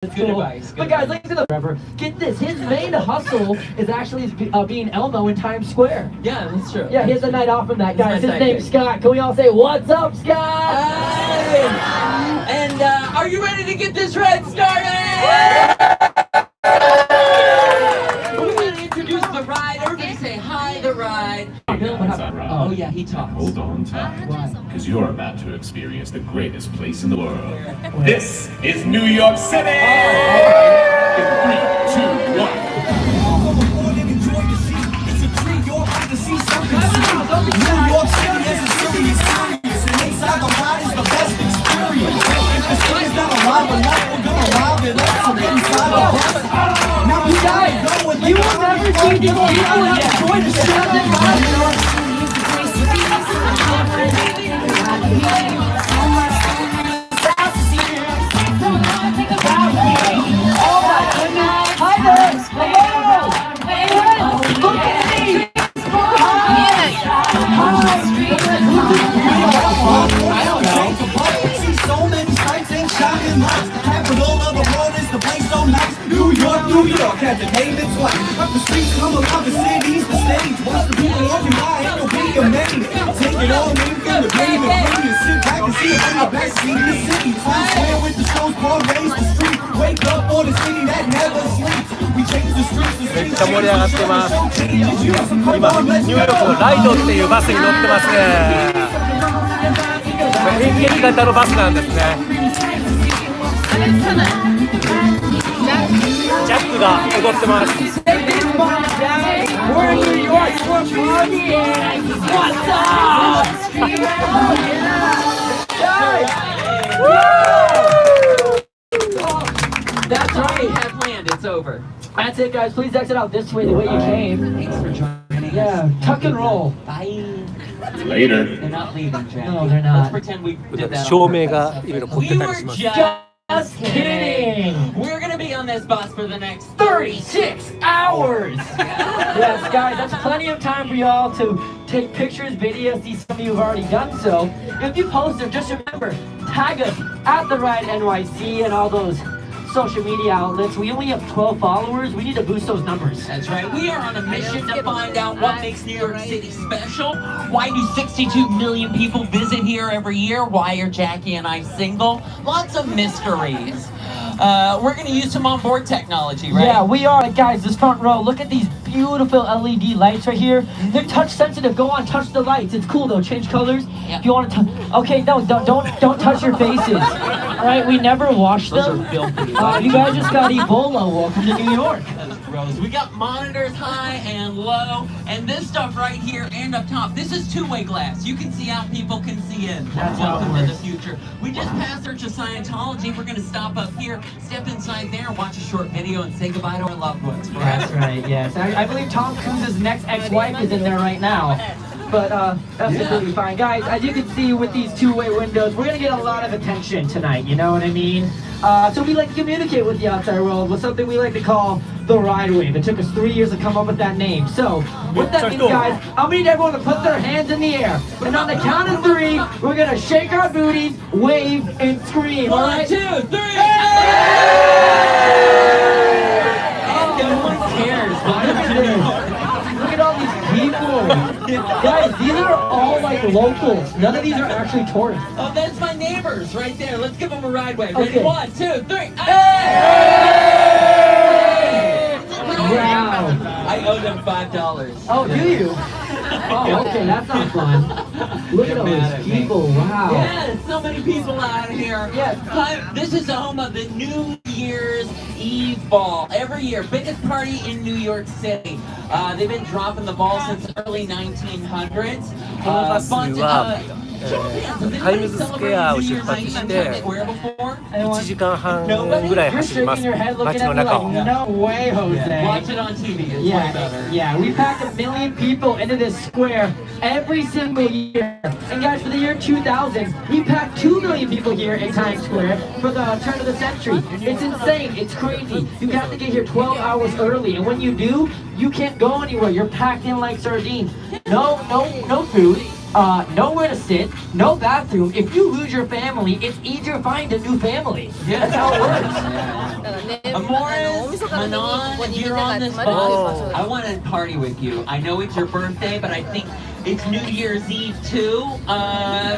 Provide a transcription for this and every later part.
It's good cool. Advice. Good but guys, look at the Trevor. Get this. His main hustle is actually being Elmo in Times Square. Yeah, that's true. Yeah, he has a night off from that, guys. His name's Scott. Can we all say, what's up, Scott? Hey! And are you ready to get this ride started? We're going to introduce the ride. Everybody say hi, the ride. Oh, yeah, he talks. Hold on tight, because you're about to experience the greatest place in the world. This is New York City! In 3, 2, 1. New York City is a serious experience, and inside the ride is the best experience. If the city's not alive enough, we're gonna live it up, so get inside the bus. Now you guys, you will never see these people enjoy the sound and ride. New York has a name its life. Up the streets, come alive, the city's the stage. Once the people occupy, it'll be amazing. Take it all in from the game and bring it. Sit back and see it from the best seat in the city. Times Square with the shows, parades, the street. Wake up for the city that never sleeps. We change the streets, the streets. めっちゃ盛り上がってます。今、ニューヨークのライドっていうバスに乗ってますね。変形型のバスなんですね。ジャックが踊ってます。That's right, we have planned, it's over. That's it, guys. Please exit out this way, the way you came. Thanks for joining us. Yeah, tuck and roll. Bye. Later. They're not leaving, Jack. No, they're not. Let's pretend we did that. 照明がいろいろ凝ってたりします。 Just kidding! We're gonna be on this bus for the next 36 hours! Yes, guys, that's plenty of time for y'all to take pictures, videos. See, some of you have already done so. If you post them, just remember, tag us at The Ride NYC and all those social media outlets. We only have 12 followers. We need to boost those numbers. That's right. We are on a mission to find out what makes New York City special. Why do 62 million people visit here every year? Why are Jackie and I single? Lots of mysteries. We're going to use some onboard technology, right? Yeah, we are. Guys, this front row, look at these beautiful LED lights right here. They're touch sensitive. Go on, touch the lights. It's cool though. Change colors. Yeah. If you want to okay, no, don't touch your faces. All right, we never wash them. Those are filthy. You guys just got Ebola. Welcome to New York. That's gross. We got monitors high and low, and this stuff right here and up top. This is two-way glass. You can see out, people can see in. That's how it Welcome to the works. future. We just passed Church of Scientology. We're going to stop up here, step inside there, watch a short video, and say goodbye to our loved ones. That's right. Yes, I believe Tom Cruise's next ex-wife is in there right now. But that's completely fine. Guys, as you can see with these two-way windows, we're going to get a lot of attention tonight, you know what I mean? So we like to communicate with the outside world with something we like to call the Ride Wave. It took us 3 years to come up with that name. So, what that means, guys, I'm going to need everyone to put their hands in the air. And on the count of 3, we're going to shake our booties, wave, and scream. All right? 1, 2, 3! And no one cares. Look at this. Look at all these people. Guys, these are all like locals. None of these are actually tourists. Oh, that's my neighbors right there. Let's give them a ride wave. Ready? Okay. 1, 2, 3. Hey! Wow. I owe them $5. Oh, do you? Oh, okay, that's not fun. Look at all these people. Wow. Yeah, so many people out here. Yes. Hi, this is the home of the New Year's Eve Ball. Every year, biggest party in New York City. They've been dropping the ball since early 1900s. このバスはタイムズスクエアを出発して1時間半ぐらい走ります。街の中を。 No way, Jose. Watch it on TV. It's way better. Yeah, we pack 1 million people into this square every single year. And guys, for the year 2000, we packed 2 million people here in Times Square for the turn of the century. It's insane. It's crazy. You have to get here 12 hours early, and when you do, you can't go anywhere. You're packed in like sardines. No food. nowhere to sit, no bathroom. If you lose your family, it's easier to find a new family. That's how it works. だからね、大 Amores, 晦日の日にこ Manon, こに if みん you're な on が this 集まるっていう場 bus, 所 I want to party with you. I know it's your birthday, but I think it's New Year's Eve too.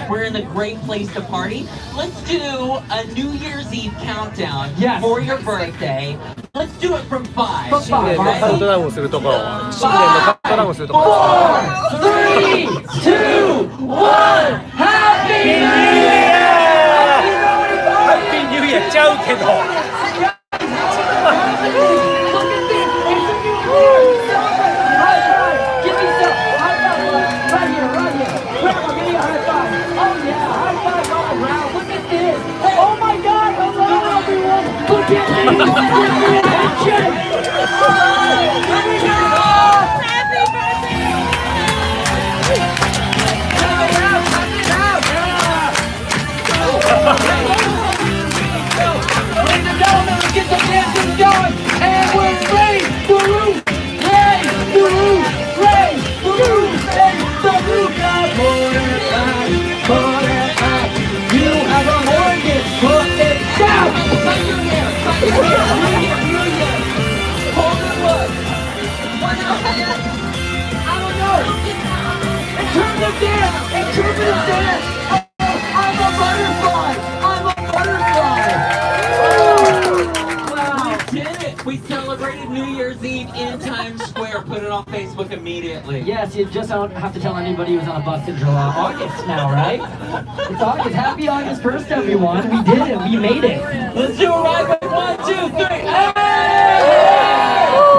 We're in a great place to party. Let's do a New Year's Eve countdown Yes. for your birthday. Let's do it from 5. From 新年のカウントダウンをするところ、新年のカウントダウンをするところ。 4, 3, 2, 1, Happy New Year! ハッピーニューイヤーちゃうけど。 Give me some high five, right here, right here. Grandma, give me a high five. Oh yeah, high five all around. Look at this. Oh my God, hello everyone. Look at me. Give me attention. All right, here we go. Happy birthday. Cut it out, Ladies and gentlemen, let's get the dancing going. And we're ready to roof. Raise the roof. Raise the roof. Raise the roof. Now put it high. Put it high. You have a mortgage. Put it down. Cut your hair. Cut your hair. Hold it what? What else? I don't know. Interpretive dance. Interpretive dance. Oh, I'm a butterfly. I'm a butterfly. Wow. We did it. We celebrated New Year's Eve in Times Square. Put it on Facebook immediately. Yes, you just don't have to tell anybody who's on a bus in July. August now, right? It's August. Happy August 1st, everyone. We did it. We made it. Let's do it right with 1, 2, 3. Hey!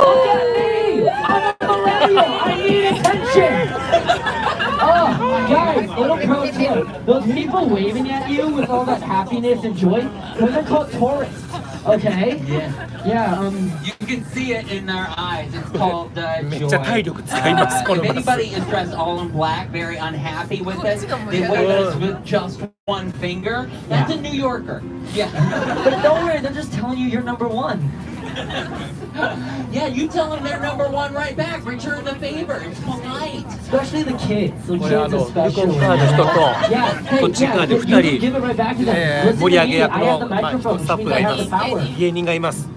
Look at me. I'm a millennial. I need attention. Oh, guys, little pro tip. Those people waving at you with all that happiness and joy, those are called tourists. Okay? Yeah, You can see it in their eyes. It's called めっ joy. ちゃ体力使いますこの If バス。 anybody is dressed all in black, very unhappy with it, they wave us with just one finger. That's a New Yorker. Yeah. but don't worry, they're just telling you you're number one. Yeah, you tell them they're number one right back. Return the favor. It's polite. Especially the kids. The これ kids 旅 especially. 行カーの人と Yeah, hey, こっち側で yeah, 2 you 人 give it right back to them. Listen 盛り to 上げ me. 役 I の have the まあ microphone, スタッ which フ means が I いま have the す power. 芸人がいます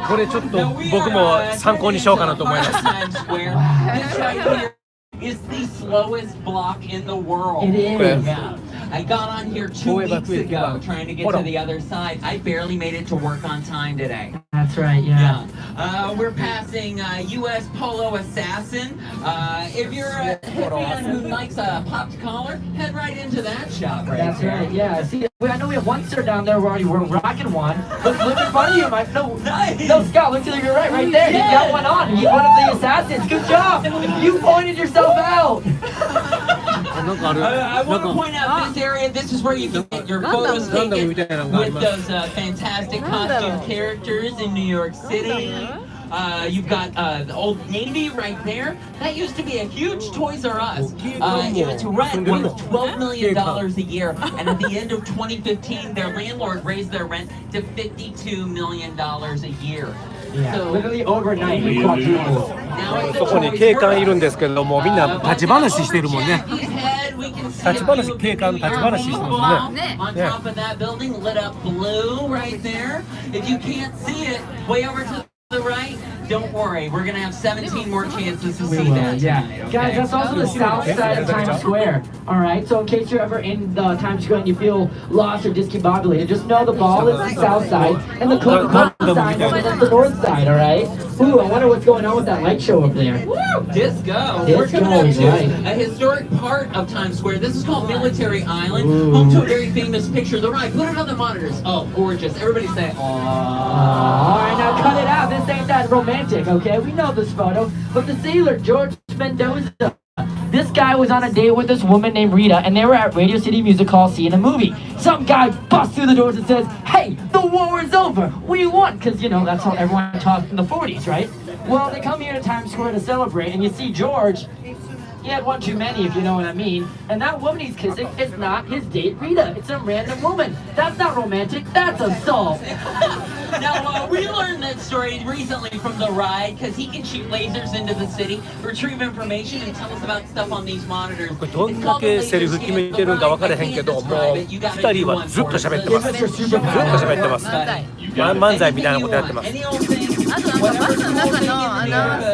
これちょっと僕も参考にしようかなと思います Times Square. This right here is the slowest block in the world. It is. Yeah. I got on here 2 weeks ago trying to get to the other side. I barely made it to work on time today. That's right, yeah. We're passing U.S. Polo Assassin. If you're a fan who likes a popped collar, head right into that shop right That's there. right, yeah. See, I know we have one sir down there where we're rocking one. Look in front of you, Mike. No, no, Scott, look to your right there. He's got one on. He's one of the assassins. Good job. You pointed yourself out. なんかある I なん want to か point out this area. This is where you can get your photos taken with those fantastic costume characters in New York City. You've got the Old Navy right there. That used to be a huge Toys R Us. Its rent was $12 million a year, and at the end of 2015, their landlord raised their rent to $52 million a year. Yeah, So literally overnight, we quadrupled. now it's そこに警官いるんですけれどもみんな立ち話してるもんね 立ち話警官立ち話してますね On top of that building, lit up blue right there. If you can't see it, way over to the right, don't worry. We're gonna have 17 more chances to see that. Yeah, tonight, okay? guys, that's also the south side of Times Square. All right, so in case you're ever in the Times Square and you feel lost or discombobulated, just know the ball is the south side and the Coca-Cola sign is the north side. All right. Ooh, I wonder what's going on with that light show up there. Disco. Disco We're coming up is to right. a historic part of Times Square. This is called Military Island, home to a very famous picture. The ride. Put it on the monitors. Oh, gorgeous. Everybody say, All right, now cut it out. This ain't that romantic, okay? We know this photo, but the sailor George Mendoza. This guy was on a date with this woman named Rita, and they were at Radio City Music Hall seeing a movie. Some guy busts through the doors and says, "Hey, the war is over. We won," because you know that's how everyone talked in the 40s, right? Well, they come here to Times Square to celebrate, and you see George. He had one too many, if you know what I mean. And that woman he's kissing is not his date Rita. It's a random woman. That's not romantic. That's assault. Now, we learned that story recently from the ride because he can shoot lasers into the city, retrieve information, and tell us about stuff on these monitors. これどんだけセリフ決めてるんか分からへんけど、もう2人はずっと喋ってます。ずっと喋ってます。漫才みたいなことやってます。あとバスの中のアナウンス。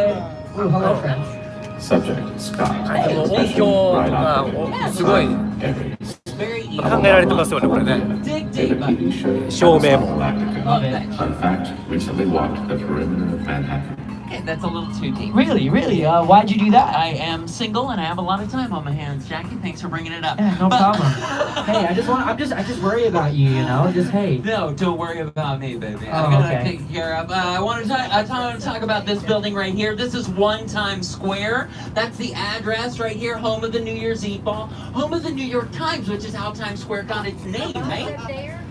Ooh, hello, friends. Subject, Scott. でも音響とかすごい考えられてますよね、これね。照明も。Fun fact, recently walked the perimeter of Manhattan. Okay, that's a little too deep. Really, really? Why'd you do that? I am single and I have a lot of time on my hands, Jackie. Thanks for bringing it up. Yeah, no problem. Hey, I just worry about you, you know? Just, hey. No, don't worry about me, baby. Oh, I'm gonna okay. take care of. I want to talk about this building right here. This is One Times Square. That's the address right here, home of the New Year's Eve ball, home of the New York Times, which is how Times Square got its name, right?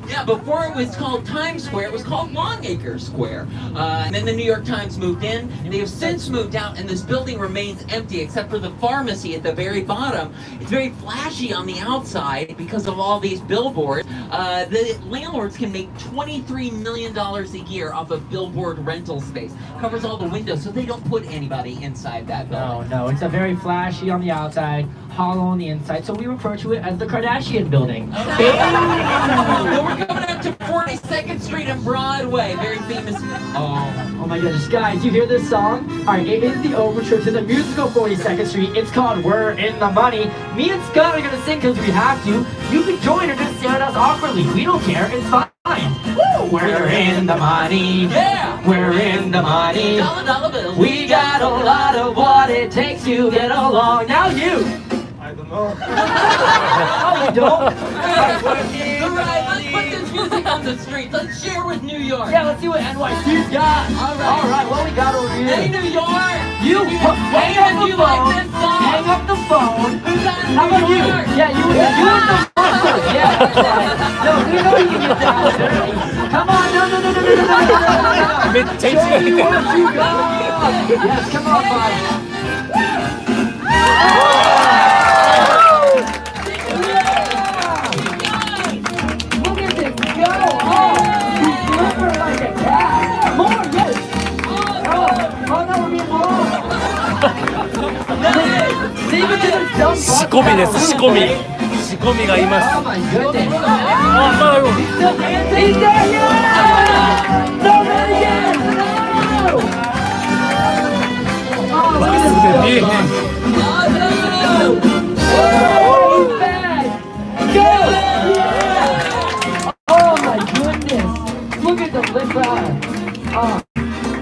Yeah, before it was called Times Square, it was called Longacre Square. And then the New York Times moved in, and they have since moved out, and this building remains empty except for the pharmacy at the very bottom. It's very flashy on the outside because of all these billboards. The landlords can make $23 million a year off of billboard rental space. Covers all the windows, so they don't put anybody inside that building. No, it's a very flashy on the outside, hollow on the inside, so we refer to it as the Kardashian building. We're coming up to 42nd Street and Broadway. Very famous. Oh my goodness, guys, you hear this song? Alright, it is the overture to the musical 42nd Street. It's called We're in the Money. Me and Scott are gonna sing because we have to. You can join or just stare at us awkwardly. We don't care, it's fine. Woo! We're in the money. Yeah! We're in the money. Dollar bills. We got a lot of what it takes to get along. Now you! I don't know. Oh, you don't? Alright, let's put this music on the street. Let's share with New York. Yeah, let's see what NYC's got. Alright, what we got over here? Hey, New York! You hang up the phone. Like this song? Hang up the phone. Who's on How about New you? York? Yeah, you and the first. Yeah, that's right. No, we know you can get down dirty. Come on, no. めっちゃ一番見てる。 What you got? Yes, come on, bud. Look at this go! Oh, you flipper like a cat. More, yes. Oh, no, we're being wrong. Leave it to the dumb 仕込みです、仕込み。仕込みがいます。 Oh my goodness. Oh, no. He's there, yeah! No, not again! No! Oh, look at this Me. go. Oh, he's back! Go! Yeah! Oh my goodness! Look at the lift out.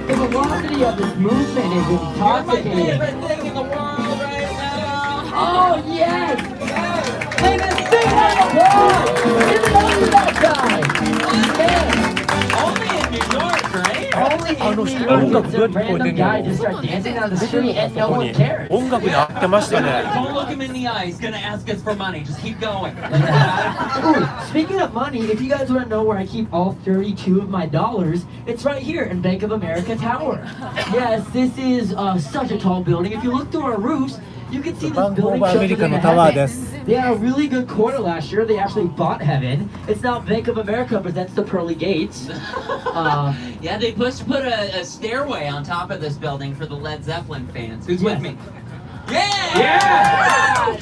The velocity of this movement is intoxicating. Favorite thing in the world right now. Oh yes! Play this big on the wall! It's only that guy! Only in New York, right? Only in New York, it's a random guy just start dancing down the street and no one cares. 音楽に合ってましたね。 Don't look him in the eye. He's gonna ask us for money. Just keep going. Ooh, speaking of money, if you guys want to know where I keep all 32 of my dollars, it's right here in Bank of America Tower. Yes, this is such a tall building. If you look through our roofs, you can see this building shows within a heaven. They had a really good quarter last year. They actually bought heaven. It's now Bank of America presents the pearly gates. Yeah, they put a stairway on top of this building for the Led Zeppelin fans. Who's with me? Yeah!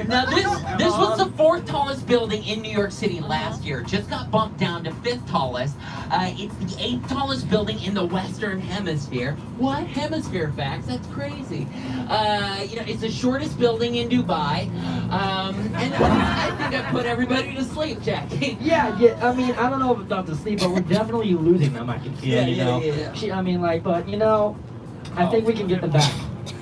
Now this was the 4th tallest building in New York City last year. Just got bumped down to 5th tallest. It's the 8th tallest building in the Western Hemisphere. What hemisphere facts? That's crazy. It's the shortest building in Dubai. And I think I put everybody to sleep, Jackie. Yeah. I mean, I don't know about the sleep, but we're definitely losing them. I can feel. Yeah. I mean, but I think we can get them back.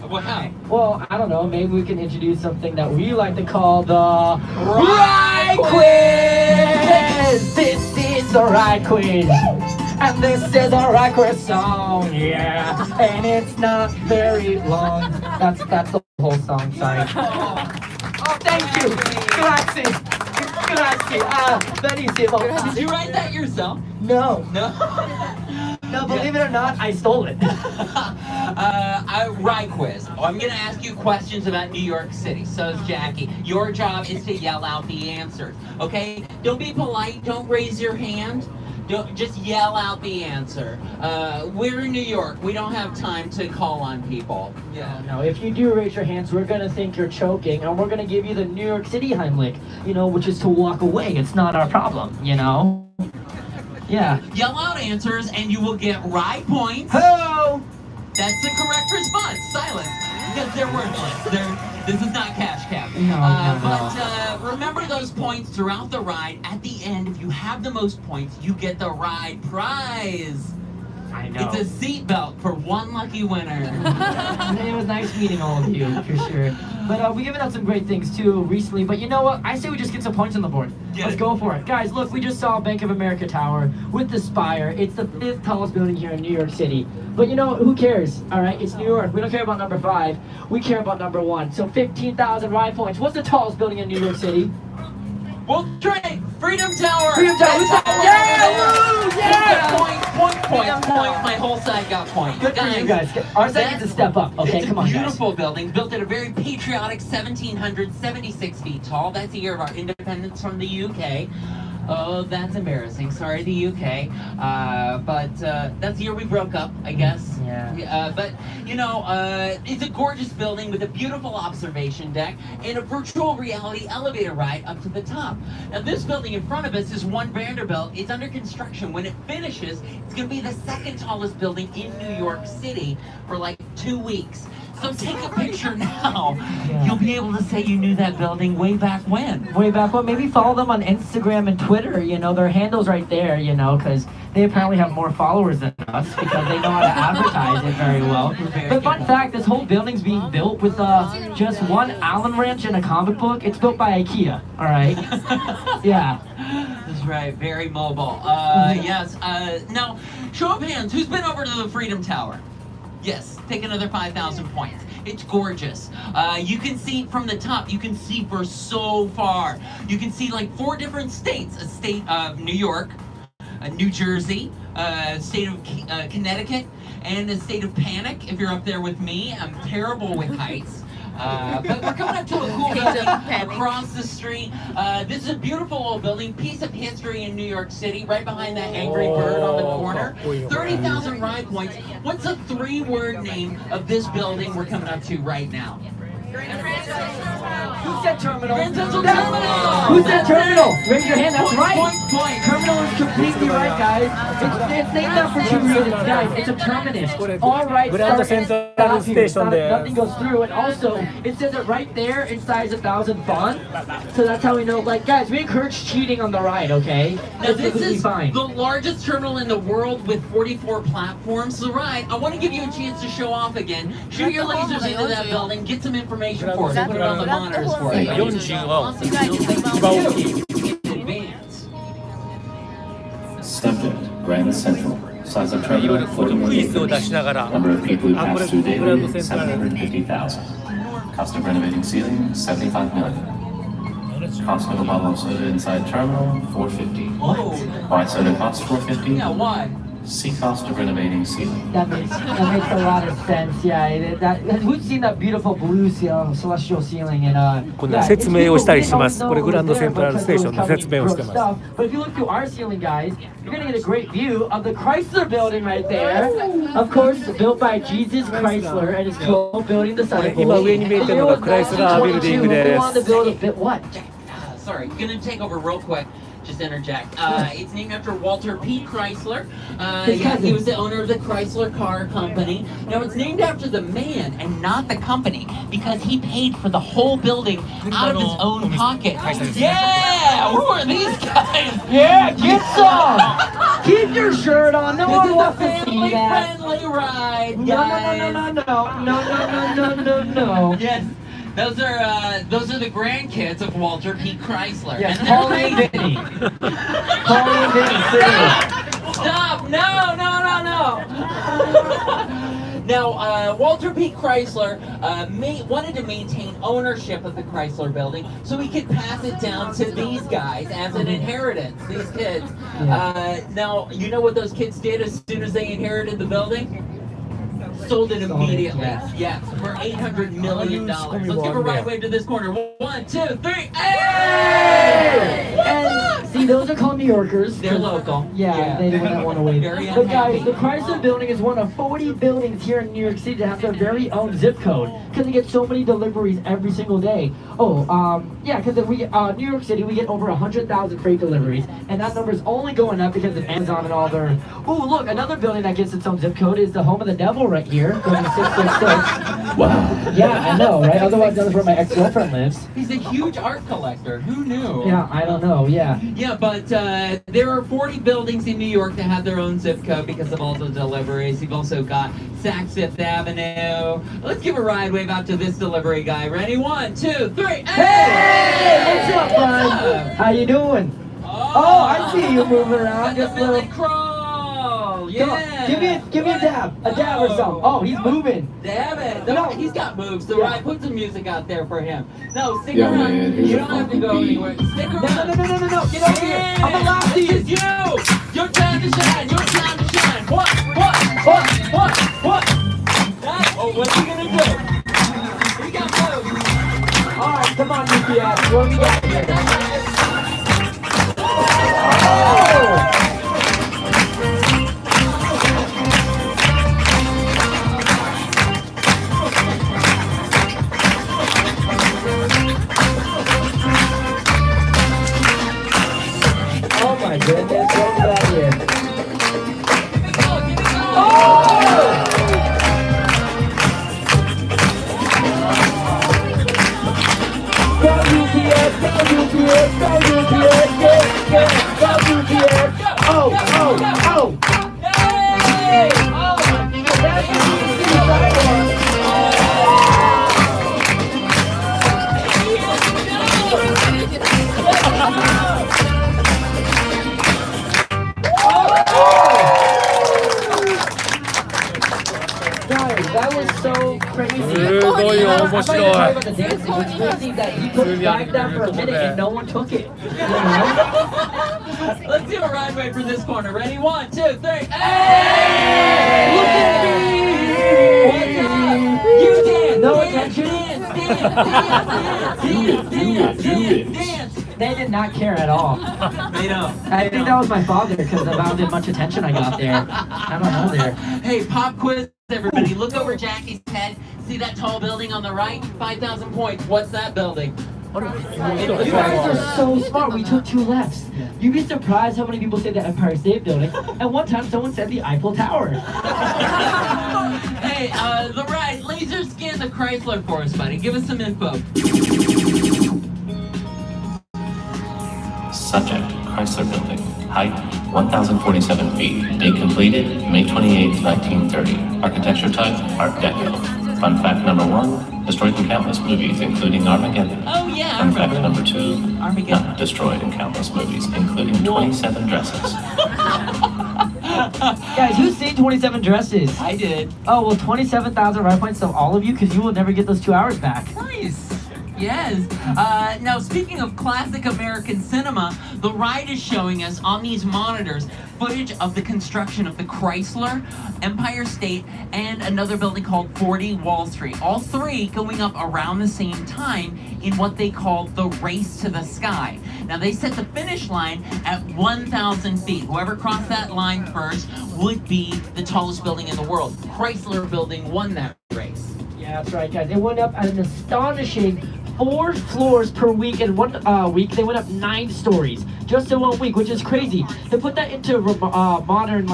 Well, how? Well, I don't know. Maybe we can introduce something that we like to call the Ride Quiz. This is the Ride Quiz, and this is a Ride Quiz song. Yeah, and it's not very long. That's the whole song. Sorry. Oh, thank you. Grazie. Benissimo. Did you write that yourself? No. No. No, believe it or not, I stole it. Ride quiz. I'm going to ask you questions about New York City. So is Jackie. Your job is to yell out the answers. Okay? Don't be polite. Don't raise your hand. Don't just yell out the answer. We're in New York. We don't have time to call on people. Yeah. No, if you do raise your hands, we're gonna think you're choking, and we're gonna give you the New York City Heimlich, which is to walk away. It's not our problem, Yeah. Yell out answers, and you will get ride points. Hello. That's the correct response. Silence, because they're worthless. This is not cash cap. No. But remember those points throughout the ride. At the end, if you have the most points, you get the ride prize. I know. It's a seatbelt for one lucky winner. It was nice meeting all of you, for sure. But we've given out some great things too recently. But you know what? I say we just get some points on the board. Let's go for it. Guys, look, we just saw Bank of America Tower with the spire. It's the 5th tallest building here in New York City. But who cares? All right, it's New York. We don't care about number 5. We care about number 1. So 15,000 ride points. What's the tallest building in New York City? World Trade, Freedom Tower. Freedom Tower. Yeah! Point. My whole side got point. Good for you guys. Our side needs to step up. Okay, come on, guys. It's a beautiful building, built at a very patriotic 1776 feet tall. That's the year of our independence from the UK. Oh, that's embarrassing. Sorry, the UK. But that's the year we broke up, I guess. Yeah. But, it's a gorgeous building with a beautiful observation deck and a virtual reality elevator ride up to the top. Now, this building in front of us is One Vanderbilt. It's under construction. When it finishes, it's going to be the 2nd tallest building in New York City for like 2 weeks. So take a picture now. Yeah. You'll be able to say you knew that building way back when. Way back when. Maybe follow them on Instagram and Twitter. Their handle's right there, because they apparently have more followers than us because they know how to advertise it very well. But fun fact, this whole building's being built with just one Allen wrench and a comic book. It's built by IKEA, all right? Yeah. That's right, very mobile. Yes. Now, show of hands, who's been over to the Freedom Tower? Yes, take another 5,000 points. It's gorgeous. You can see from the top, you can see for so far. You can see like 4 different states. A state of New York, New Jersey, state of Connecticut, and the state of Panic. If you're up there with me, I'm terrible with heights. But we're coming up to a cool building across the street. This is a beautiful old building, piece of history in New York City, right behind that angry bird on the corner. 30,000 ride points. What's a 3-word name of this building we're coming up to right now? Who said terminal? Grand Central Terminal! Who said terminal? Raise your hand, that's right. Point. Terminal is completely right, guys. It's named after 2 reasons, guys. It's a terminus. All right, Grand Central Station there. Nothing goes through, and also it says it right there inside 1,000 font. So that's how we know. Like, guys, we encourage cheating on the ride, okay? Now That's this completely is fine. the largest terminal in the world with 44 platforms. The ride, I want to give you a chance to show off again. Shoot your lasers into that building, get some information for us, put it on the monitors for us. 40が一番大きい。 Advance. Subject, Grand Central. Size of いろいろ terminal, ク floating イズを出しながら、 Number of people who あ、これ pass through グランド daily, セントラル 750,000. Cost of renovating ceiling, 75 million. Cost of a bottle of soda inside terminal, 450. Oh, Why soda costs 450? yeah, why? See cost of renovating ceiling. That makes a lot of sense. Yeah, who's seen that beautiful blue celestial ceiling and こんな説明をしたりします。これグランドセントラルステーションの説明をしてます。 But if you look through our ceiling, guys, you're gonna get a great view of the Chrysler building right there. Of course, built by Jesus Chrysler and his co-building disciples. 今上に見えてるのがクライスラービルディングです。 What? Sorry, gonna take over real quick. Just interject. It's named after Walter P. Chrysler. He was the owner of the Chrysler Car Company. Now it's named after the man and not the company because he paid for the whole building out of his own pocket. Yeah, who are these guys? Yeah, get some. Keep your shirt on. No This one is a wants to see that. family-friendly ride, No. Yes. Those are the grandkids of Walter P. Chrysler. Yes, And Paulie and Vinny. Paulie and Vinny, sitting. Stop! No! Now, Walter P. Chrysler wanted to maintain ownership of the Chrysler building so he could pass it down to these guys as an inheritance, these kids. Now, you know what those kids did as soon as they inherited the building? Sold it immediately. Yes, for $800 million. Let's give a right wave to this corner. 1, 2, 3. Hey! And see, those are called New Yorkers. They're local. Yeah, they wouldn't want to wait. Very But guys, unhappy. the Chrysler Building is one of 40 buildings here in New York City that have their very own zip code because they get so many deliveries every single day. Yeah, because we New York City, we get over 100,000 freight deliveries, and that number is only going up because of Amazon and all their. Ooh, look, another building that gets its own zip code is the home of the devil right here, building 666. Wow. Yeah, I know, right? Otherwise, that's where my ex-girlfriend lives. He's a huge art collector. Who knew? Yeah, I don't know. Yeah. Yeah, but there are 40 buildings in New York that have their own zip code because of all the deliveries. You've also got Saks Fifth Avenue. Let's give a ride wave out to this delivery guy. Ready? 1, 2, 3. Hey, what's up, bud? How you doing? Oh, I see you moving around. Just a little crawl. Come on, Yeah. give me a dab or something. Oh, he's moving. Damn it. No. He's got moves. So Yeah. right, put some music out there for him. No, stick Yeah, around. man, here's You a don't have to funky go beat. anywhere. Stick around. No. Get over here. I'm a This lobby. is you. Your time to shine. Your time to shine. What? Oh, what's he gonna do? He got moves. All right, come on, UPS. What do we got here? Oh! Oh my goodness, what we got here? Oh! Go UPS, oh! Hey! That's the sidewalk. Guys, that was so crazy. すごい面白い。 About the dancing, it's crazy that he put back down for a minute and no one took it. You know? Let's do a ride wave for this corner. Ready? 1, 2, 3. Hey! Look at me! What's up? You dance! No dance, attention? Dance! They did not care at all. They don't. I think that was my father because of how much attention I got there. I don't know there. Hey, pop quiz, everybody. Look over Jackie's head. See that tall building on the right? 5,000 points. What's that building? You guys are so smart. We took 2 lefts. You'd be surprised how many people say the Empire State Building. And one time someone said the Eiffel Tower. Hey, the right. Laser scan the Chrysler for us, buddy. Give us some info. Subject, Chrysler Building. Height, 1,047 feet. Date completed, May 28, 1930. Architecture type, Art Deco. Fun fact number 1, destroyed in countless movies, including Armageddon. Oh, yeah. Fun fact number 2, Armageddon. not destroyed in countless movies, including 27 dresses. Guys, who's seen 27 dresses? I did. Oh, well, 27,000 ride points to all of you because you will never get those 2 hours back. Nice. Yes. Now, speaking of classic American cinema, the ride is showing us on these monitors footage of the construction of the Chrysler, Empire State, and another building called 40 Wall Street. All 3 going up around the same time in what they call the race to the sky. Now, they set the finish line at 1,000 feet. Whoever crossed that line first would be the tallest building in the world. Chrysler Building won that race. Yeah, that's right, guys. They went up at an astonishing 4 floors per week. In 1 week, they went up 9 stories just in 1 week, which is crazy. To put that into modern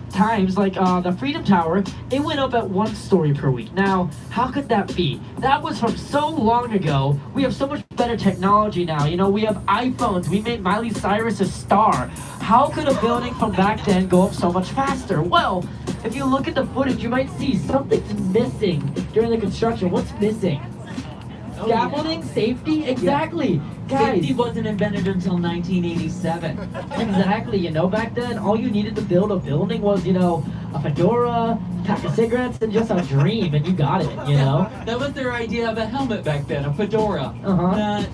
times, like the Freedom Tower, it went up at 1 story per week. Now, how could that be? That was from so long ago. We have so much better technology now. You know, we have iPhones. We made Miley Cyrus a star. How could a building from back then go up so much faster? Well, if you look at the footage, you might see something's missing during the construction. What's missing? Scaffolding, safety, exactly. Guys, Safety wasn't invented until 1987. exactly. You know, back then, all you needed to build a building was, you know, a fedora, a pack of cigarettes, and just a dream, and you got it, you know? That was their idea of a helmet back then, a fedora.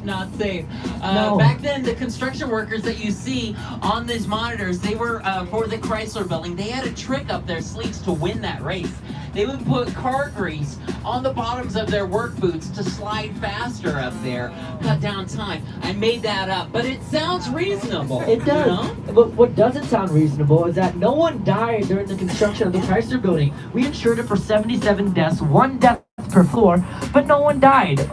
Not safe. No. Back then, the construction workers that you see on these monitors, they were for the Chrysler building. They had a trick up their sleeves to win that race. They would put car grease on the bottoms of their work boots to slide faster up there, cut down time. I made that up, but it sounds reasonable. It does. You know? But what doesn't sound reasonable is that no one died during the construction of the Chrysler building. We insured it for 77 deaths, 1 death per floor, but no one died.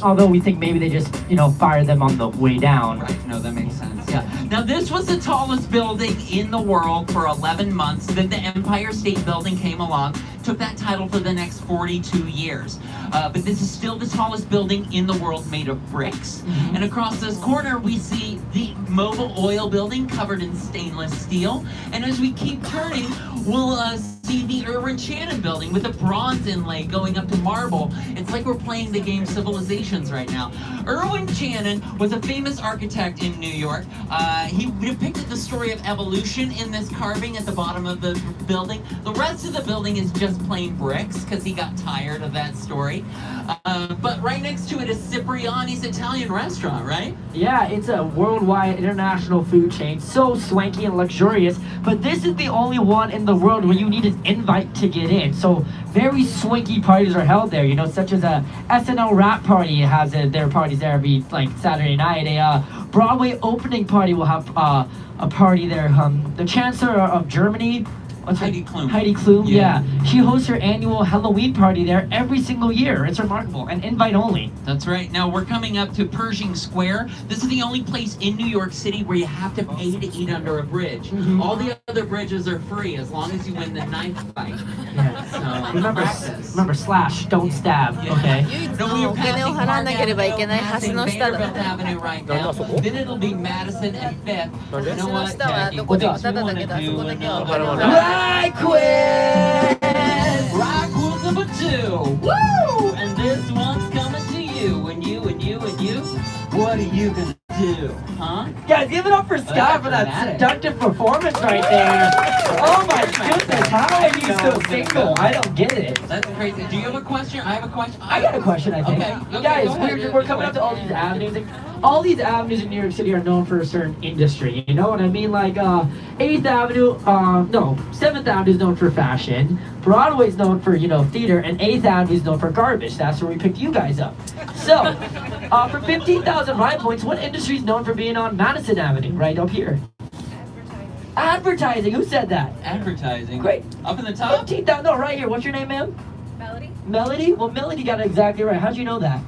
Although we think maybe they just, fired them on the way down. Right, no, that makes sense. Yeah. Now, this was the tallest building in the world for 11 months. Then the Empire State Building came along, took that title for the next 42 years. But this is still the tallest building in the world made of bricks. And across this corner, we see the Mobil Oil Building covered in stainless steel. And as we keep turning, we'll see the Irwin Channon Building with a bronze inlay going up to marble. It's like we're playing the game Civilizations right now. Irwin Channon was a famous architect in New York. He depicted the story of evolution in this carving at the bottom of the building. The rest of the building is just plain bricks because he got tired of that story. But right next to it is Cipriani's Italian restaurant, right? Yeah, it's a worldwide international food chain, so swanky and luxurious, but this is the only one in the world where you need an invite to get in. So very swanky parties are held there, such as a SNL rap party has their parties there every Saturday night. A Broadway opening party will have a party there. The Chancellor of Germany, Heidi Klum. Heidi Klum, yeah. She hosts her annual Halloween party there every single year. It's remarkable, and invite only. That's right. Now we're coming up to Pershing Square. This is the only place in New York City where you have to pay to eat under a bridge. All the other bridges are free as long as you win the knife fight. Yeah. So Remember, slash, don't stab, okay? 唯一のお金を払わなければいけない橋の下だ。 Then it'll be Madison and Fifth. You know 橋の what, 下は Jackie? どこでもタダだけど、あそこだけは払わない Right quiz! Rock quiz number 2. Woo! And this one's coming to you. And you. What are you gonna do? Huh? Guys, give it up for Scott for that seductive performance right there. Oh my goodness, how are you still single? I don't get it. That's crazy. Do you have a question? I have a question. I got a question, I think. Okay, Guys, go ahead. we're coming up to all these avenues. All these avenues in New York City are known for a certain industry. You know what I mean? Like 8th Avenue, 7th Avenue is known for fashion. Broadway's known for, theater. And 8th Avenue is known for garbage. That's where we picked you guys up. So, for 15,000 ride points, what industry is known for being on Madison Avenue, right up here? Advertising. Who said that? Advertising. Great. Up in the top? 15,000. No, right here. What's your name, ma'am? Melody? Melody? Well, Melody got it exactly right. How'd you know that?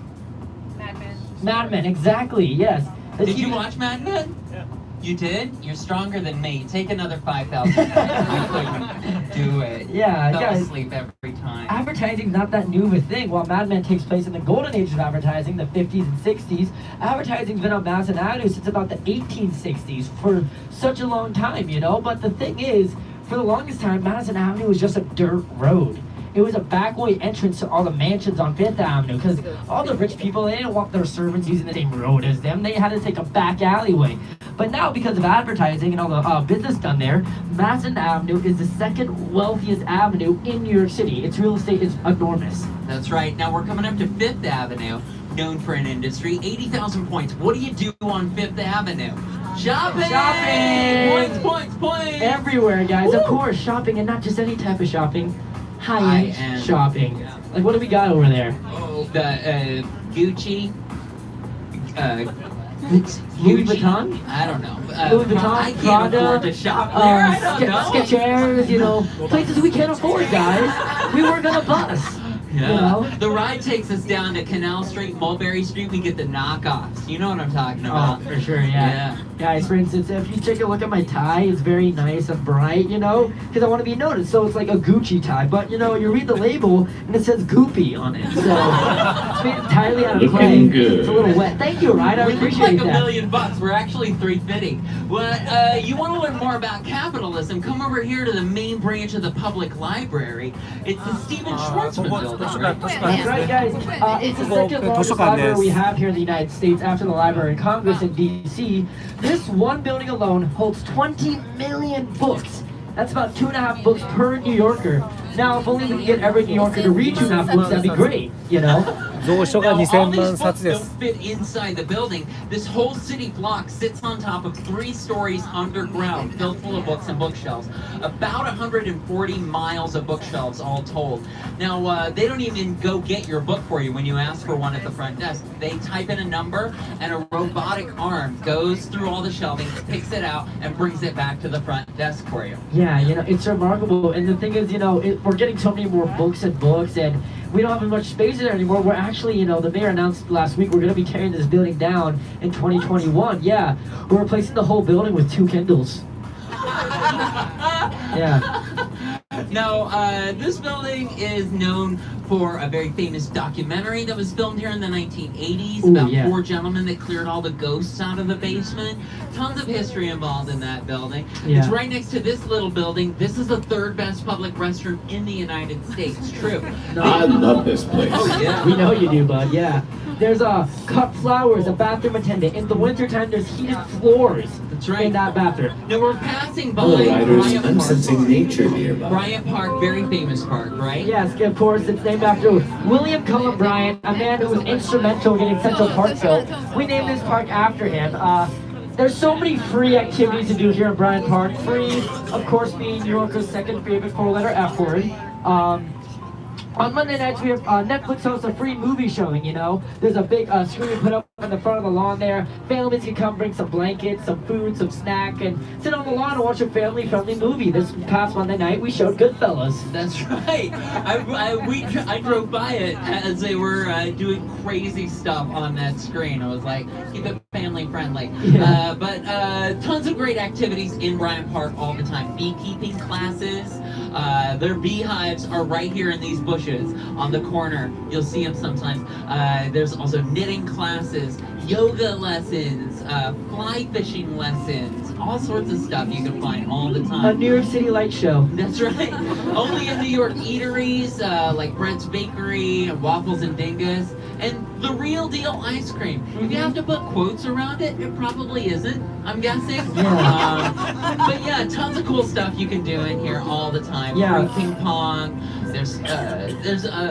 Mad Men. Mad Men, exactly, yes. Did you watch Mad Men? Yeah. You did? You're stronger than me. Take another 5,000. I couldn't do it. Yeah, Fell guys. asleep every time. Advertising's not that new of a thing. While Mad Men takes place in the golden age of advertising, the 50s and 60s, advertising's been on Madison Avenue since about the 1860s for such a long time, But the thing is, for the longest time, Madison Avenue was just a dirt road. It was a backway entrance to all the mansions on 5th Avenue because all the rich people, they didn't want their servants using the same road as them. They had to take a back alleyway. But now, because of advertising and all the business done there, Madison Avenue is the second wealthiest avenue in New York City. Its real estate is enormous. That's right. Now we're coming up to 5th Avenue, known for an industry. 80,000 points. What do you do on 5th Avenue? Shopping! Points! Everywhere, guys. Of course, shopping, and not just any type of shopping. High-end shopping. Like, what do we got over there? Oh, the Gucci. Louis Vuitton? I don't know. Louis Vuitton, I can't Prada, afford to shop there. I don't know. Skechers, places we can't afford, guys. We were gonna bus. Yeah. The ride takes us down to Canal Street, Mulberry Street. We get the knockoffs. You know what I'm talking about. Oh, for sure, yeah. Guys, for instance, if you take a look at my tie, it's very nice and bright, because I want to be noticed. So it's like a Gucci tie, but you read the label and it says Goopy on it. So it's made entirely out of clay. Looking good. It's a little wet. Thank you, Ryan. I We look appreciate like that. $1 million. We're actually $350. Well, you want to learn more about capitalism? Come over here to the main branch of the public library. It's the Stephen Schwarzman building. Right? That's right, guys. It's the second largest library we have here in the United States after the Library of Congress in D.C. This one building alone holds 20 million books. That's about 2.5 books per New Yorker. Now, if only we can get every New Yorker to read 2.5 books, that'd be great, you know? 蔵書が Now, all 2000 these 万 books 冊で don't す。 fit inside the building. This whole city block sits on top of 3 stories underground, filled full of books and bookshelves. About 140 miles of bookshelves all told. Now, they don't even go get your book for you when you ask for one at the front desk. They type in a number, and a robotic arm goes through all the shelving, picks it out, and brings it back to the front desk for you. Yeah, you know, it's remarkable. And the thing is, you know, we're getting so many more books, and we don't have much space there anymore. We're actually, you know, the mayor announced last week we're going to be tearing this building down in 2021. Yeah, we're replacing the whole building with 2 Kindles. Yeah. Now, this building is known for a very famous documentary that was filmed here in the 1980s 4 gentlemen that cleared all the ghosts out of the basement. Tons of history involved in that building. Yeah. It's right next to this little building. This is the 3rd best public restroom in the United States. True. I love this place. Oh, yeah. We know you do, bud, yeah. There's cut flowers, a bathroom attendant. In the wintertime, there's heated floors. That's right. In that bathroom. Now, we're passing by Hello, riders. Bryant I'm Park. sensing nature nearby. Bryant Park, very famous park, right? Yes, of course, it's named after William Cullen Bryant, a man who was instrumental in getting Central Park built. We named this park after him. There's so many free activities to do here in Bryant Park. Free, of course, being New Yorker's 2nd favorite 4-letter F word. On Monday nights, we have Netflix hosts a free movie showing, you know. There's a big screen put up in the front of the lawn there. Families can come bring some blankets, some food, some snack, and sit on the lawn and watch a family-friendly movie. This past Monday night, we showed Goodfellas. That's right. I drove by it as they were doing crazy stuff on that screen. I was like, keep it family-friendly. Yeah. But tons of great activities in Bryant Park all the time. Beekeeping classes. Their beehives are right here in these bushes on the corner. You'll see them sometimes. There's also knitting classes, yoga lessons, fly fishing lessons, all sorts of stuff you can find all the time. A New York City light show. That's right. Only in New York eateries like Brett's Bakery and Waffles and Dingus. And the real deal ice cream. If you have to put quotes around it, it probably isn't, I'm guessing. Yeah. But yeah, tons of cool stuff you can do in here all the time. Yeah. Free ping pong. There's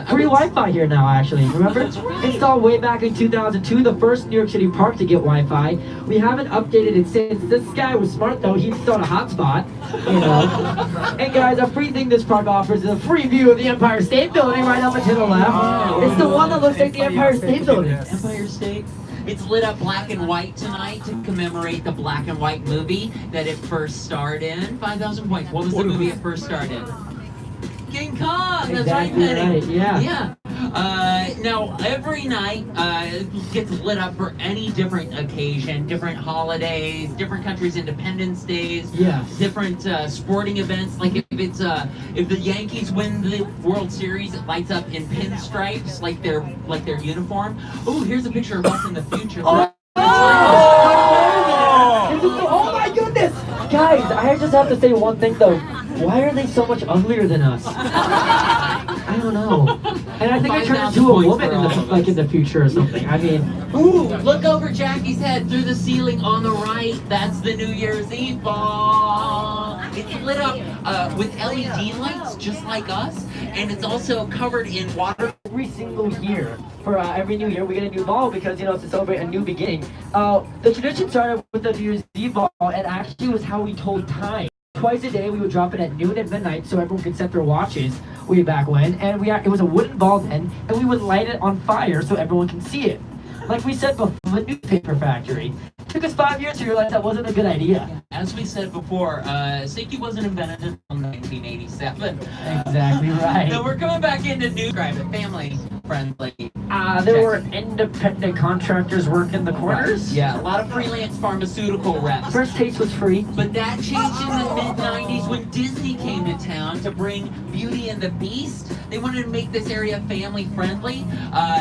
Free Wi-Fi here now, actually. Remember? Installed way back in 2002, the first New York City park to get Wi-Fi. We haven't updated it since. This guy was smart, though. He installed a hotspot, you know. And guys, a free thing this park offers is a free view of the Empire State Building right up and to the left. It's the one that looks like the Empire State Building. Empire State. It's lit up black and white tonight to commemorate the black and white movie that it first starred in. 5,000 points. What was the movie it first starred in? King Kong. That's Exactly right, Penny. right, yeah. Yeah. Now, every night gets lit up for any different occasion, different holidays, different countries' Independence Days, different sporting events. Like if the Yankees win the World Series, it lights up in pinstripes, like their uniform. Oh, here's a picture of us in the future. Oh my goodness! Guys, I just have to say one thing though. Why are they so much uglier than us? I don't know. And I think I turned into a woman in the future or something. I mean, ooh, look over Jackie's head through the ceiling on the right. That's the New Year's Eve ball. It's lit up with LED lights, just like us, and it's also covered in water. Every single year, for every new year, we get a new ball because, you know, it's to celebrate a new beginning. The tradition started with the New Year's Eve ball, and actually was how we told time. Twice a day, we would drop it at noon and midnight so everyone could set their watches way back when. And it was a wooden ball then, and we would light it on fire so everyone can see it. Like we said before, the newspaper factory. It took us 5 years to realize that wasn't a good idea. As we said before, safety wasn't invented until 1987. Exactly right. Now we're coming back into new family friendly. There were independent contractors working the corners. Yeah, a lot of freelance pharmaceutical reps. First taste was free. But that changed in the mid-90s when Disney came to town to bring Beauty and the Beast. They wanted to make this area family friendly.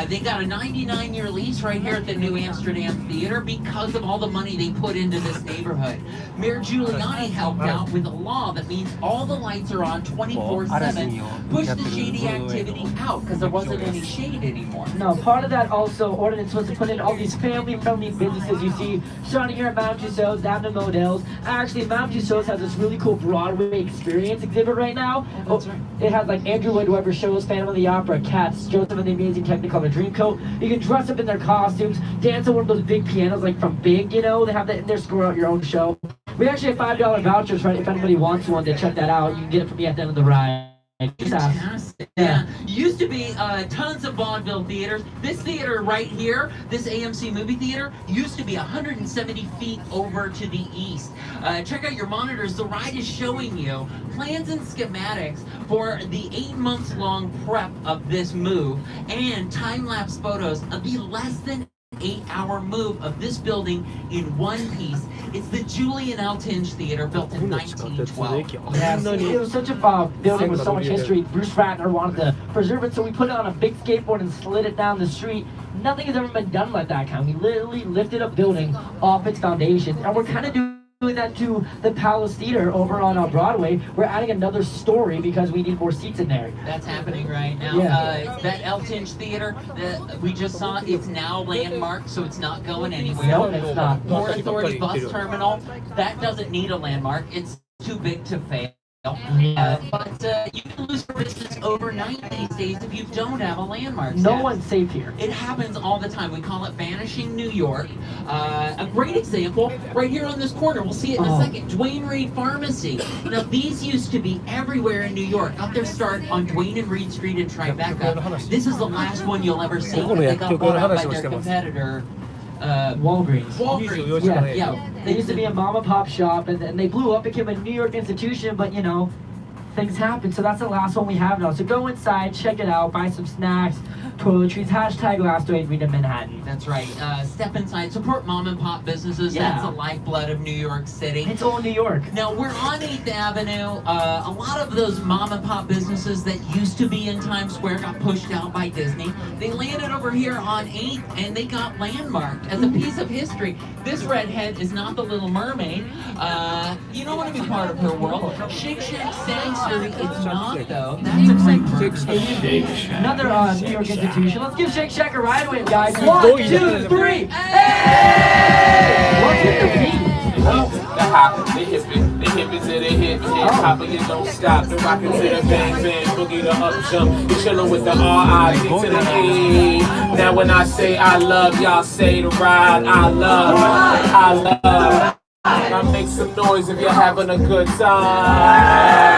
They got a 99-year lease right right here at the New Amsterdam Theater because of all the money they put into this neighborhood. Mayor Giuliani helped out with a law that means all the lights are on 24/7, push the shady activity out because there wasn't any shade anymore. No, part of that also ordinance was to put in all these family-friendly businesses you see starting here at Madame Tussauds, down to Modell's. Actually, Madame Tussauds has this really cool Broadway experience exhibit right now. Oh, that's right. It has like Andrew Lloyd Webber shows, Phantom of the Opera, Cats, Joseph and the Amazing Technicolor Dreamcoat. You can dress up in their costumes, dance on one of those big pianos like from Big, you know, they have that in there, score out your own show. We actually have $5 vouchers, right? If anybody wants one to check that out, you can get it from me at the end of the ride. Fantastic. Yeah. Used to be tons of vaudeville theaters. This theater right here, this AMC movie theater, used to be 170 feet over to the east. Check out your monitors. The ride is showing you plans and schematics for the 8 months long prep of this move and time-lapse photos of the less than 8-hour move of this building in one piece. It's the Julian L. Tinge Theater, built in 1912. Yes, it was such a building with so much history. Bruce Ratner wanted to preserve it, so we put it on a big skateboard and slid it down the street. Nothing has ever been done like that kind. We literally lifted a building off its foundation, and we're kind of doing that to the Palace Theater over on Broadway. We're adding another story because we need more seats in there. That's happening right now. Yeah. That El Tinge Theater that we just saw, it's now landmarked, so it's not going anywhere. No, it's not. Port Authority Bus Terminal, that doesn't need a landmark. It's too big to fail. But you can lose your business overnight these days if you don't have a landmark. No one's safe here. It happens all the time. We call it Vanishing New York. A great example, right here on this corner. We'll see it in a second. Duane Reade Pharmacy. Now, these used to be everywhere in New York. Got their start on Duane and Reade Street in Tribeca. This is the last one you'll ever see. They got bought out by their competitor. Walgreens. Yeah. They used to be a mom and pop shop, and they blew up, became a New York institution, but you know, things happen. So that's the last one we have now. So go inside, check it out, buy some snacks, toiletries, hashtag last wave read in Manhattan. That's right. Step inside, support mom and pop businesses. Yeah. That's the lifeblood of New York City. It's all New York. Now we're on 8th Avenue. A lot of those mom and pop businesses that used to be in Times Square got pushed out by Disney. They landed over here on 8th and they got landmarked as a piece of history. This redhead is not the Little Mermaid. You don't want to be part of her world. Shake Shack Sanctuary, it's not though. That's a great Another New York institution. Let's give Shake Shack a ride wave, guys. 1, 2, 3. Hey! What's with the beat? The hop, the hippies to the hip, hop, you don't stop. The rockin' to the bang, bang, boogie the up jump. You chillin' with the R.I.D. to the A. Now when I say I love, y'all say the ride. I love. Now make some noise if you're having a good time.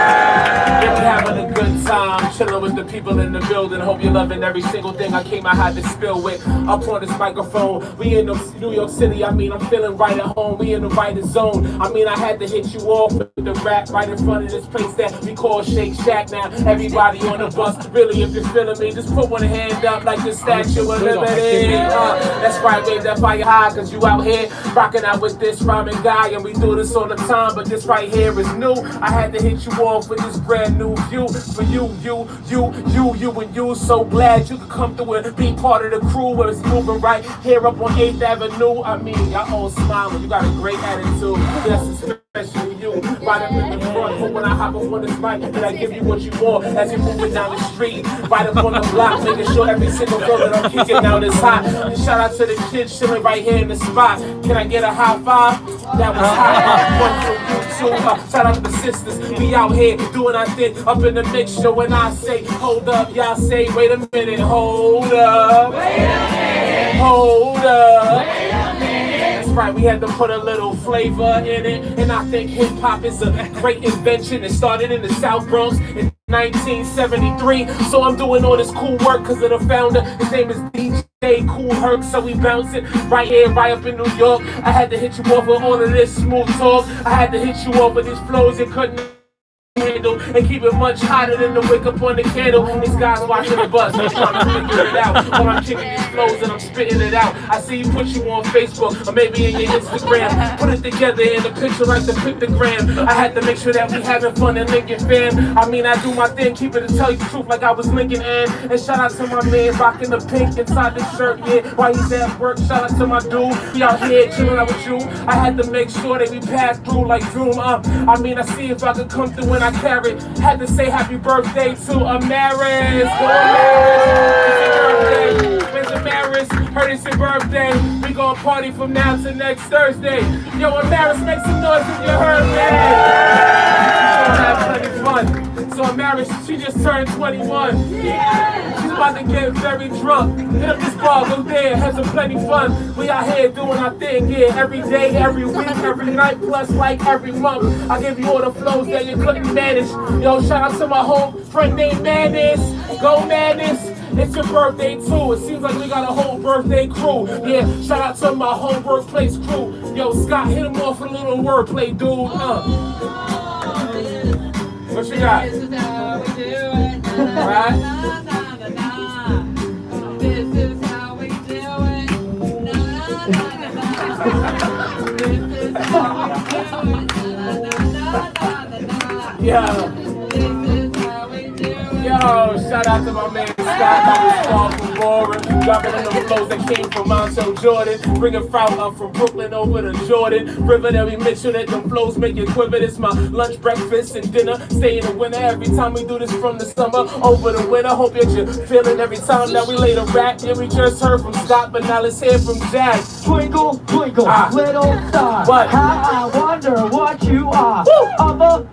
If you're having a good time, chillin' with the people in the building. Hope you're loving every single thing I had to spill with. Up on this microphone, we in New York City. I mean, I'm feeling right at home. We in the right zone. I mean, I had to hit you off with the rap right in front of this place that we call Shake Shack. Now, everybody on the bus, really, if you're feeling me, just put one hand up like the Statue of Liberty. That's right, wave that fire high, cause you out here rocking out with this rhyming guy, and we do this all the time, but this right here is new. I had to hit you off with this brand new view for you and you. So glad you could come through and be part of the crew where it's moving right here up on 8th Avenue. I mean, y'all all smiling, you got a great attitude. Yes, especially you. Right up in the front, but when I hop up on this mic, then I give you what you want as you're moving down the street. Right up on the block, making sure every single girl that I'm kicking out is hot. And shout out to the kids chilling right here in the spot. Can I get a high five? That was hot. One for you too. Shout out to the sisters. We out here doing our thing up in the mixture. When I say hold up, y'all say wait a minute. Hold up. Hold up. That's right, we had to put a little flavor in it. And I think hip hop is a great invention. It started in the South Bronx in 1973. So I'm doing all this cool work because of the founder. His name is DJ Cool Herc. So we bouncing right here, right up in New York. I had to hit you off with all of this smooth talk. I had to hit you off with these flows you couldn't handle and keep it much hotter than the wick up on the candle. These guys watching the bus, I'm trying to figure it out. While I'm kicking these flows and I'm spitting it out. I see you put you on Facebook or maybe in your Instagram. Put it together in a picture like the pictogram. I had to make sure that we having fun in Lincoln, fam. I mean, I do my thing, keep it to tell you the truth like I was Lincoln, and shout out to my man rocking the pink inside the shirt, yeah. While he's at work, shout out to my dude. We out here chilling out with you. I had to make sure that we pass through like Zoom up. I mean, I see if I could come through when I carry. Had to say happy birthday to Amaris. Go Amaris. It's Amaris. Heard it's your birthday. We gon' party from now to next Thursday. Yo, Amaris, make some noise if you heard me. We're gonna have plenty of fun. So Amaris, she just turned 21. Yeah. She's about to get very drunk. Hit up this bar, go there, have some plenty fun. We out here doing our thing, yeah. Every day, every week, every night, plus like every month. I give you all the flows that you couldn't manage. Yo, shout out to my whole friend named Madness. Go Madness. It's your birthday too. It seems like we got a whole birthday crew. Yeah, shout out to my whole workplace crew. Yo, Scott, hit him off with a little wordplay, dude. What you got? This is how we do it. Right? This is how we do it. This is how we do it. Yeah. Yo, shout out to my man Scott, that was far from boring. Dropping in the flows that came from Montel Jordan. Bringing foul up from Brooklyn over to Jordan. River that we make sure that the flows make it quiver. This my lunch, breakfast, and dinner. Stay in the winter every time we do this from the summer over the winter. Hope that you're feeling every time that we lay the rap. Yeah, we just heard from Scott, but now let's hear from Jack. Twinkle, twinkle, little star. What? How I wonder what you are. Above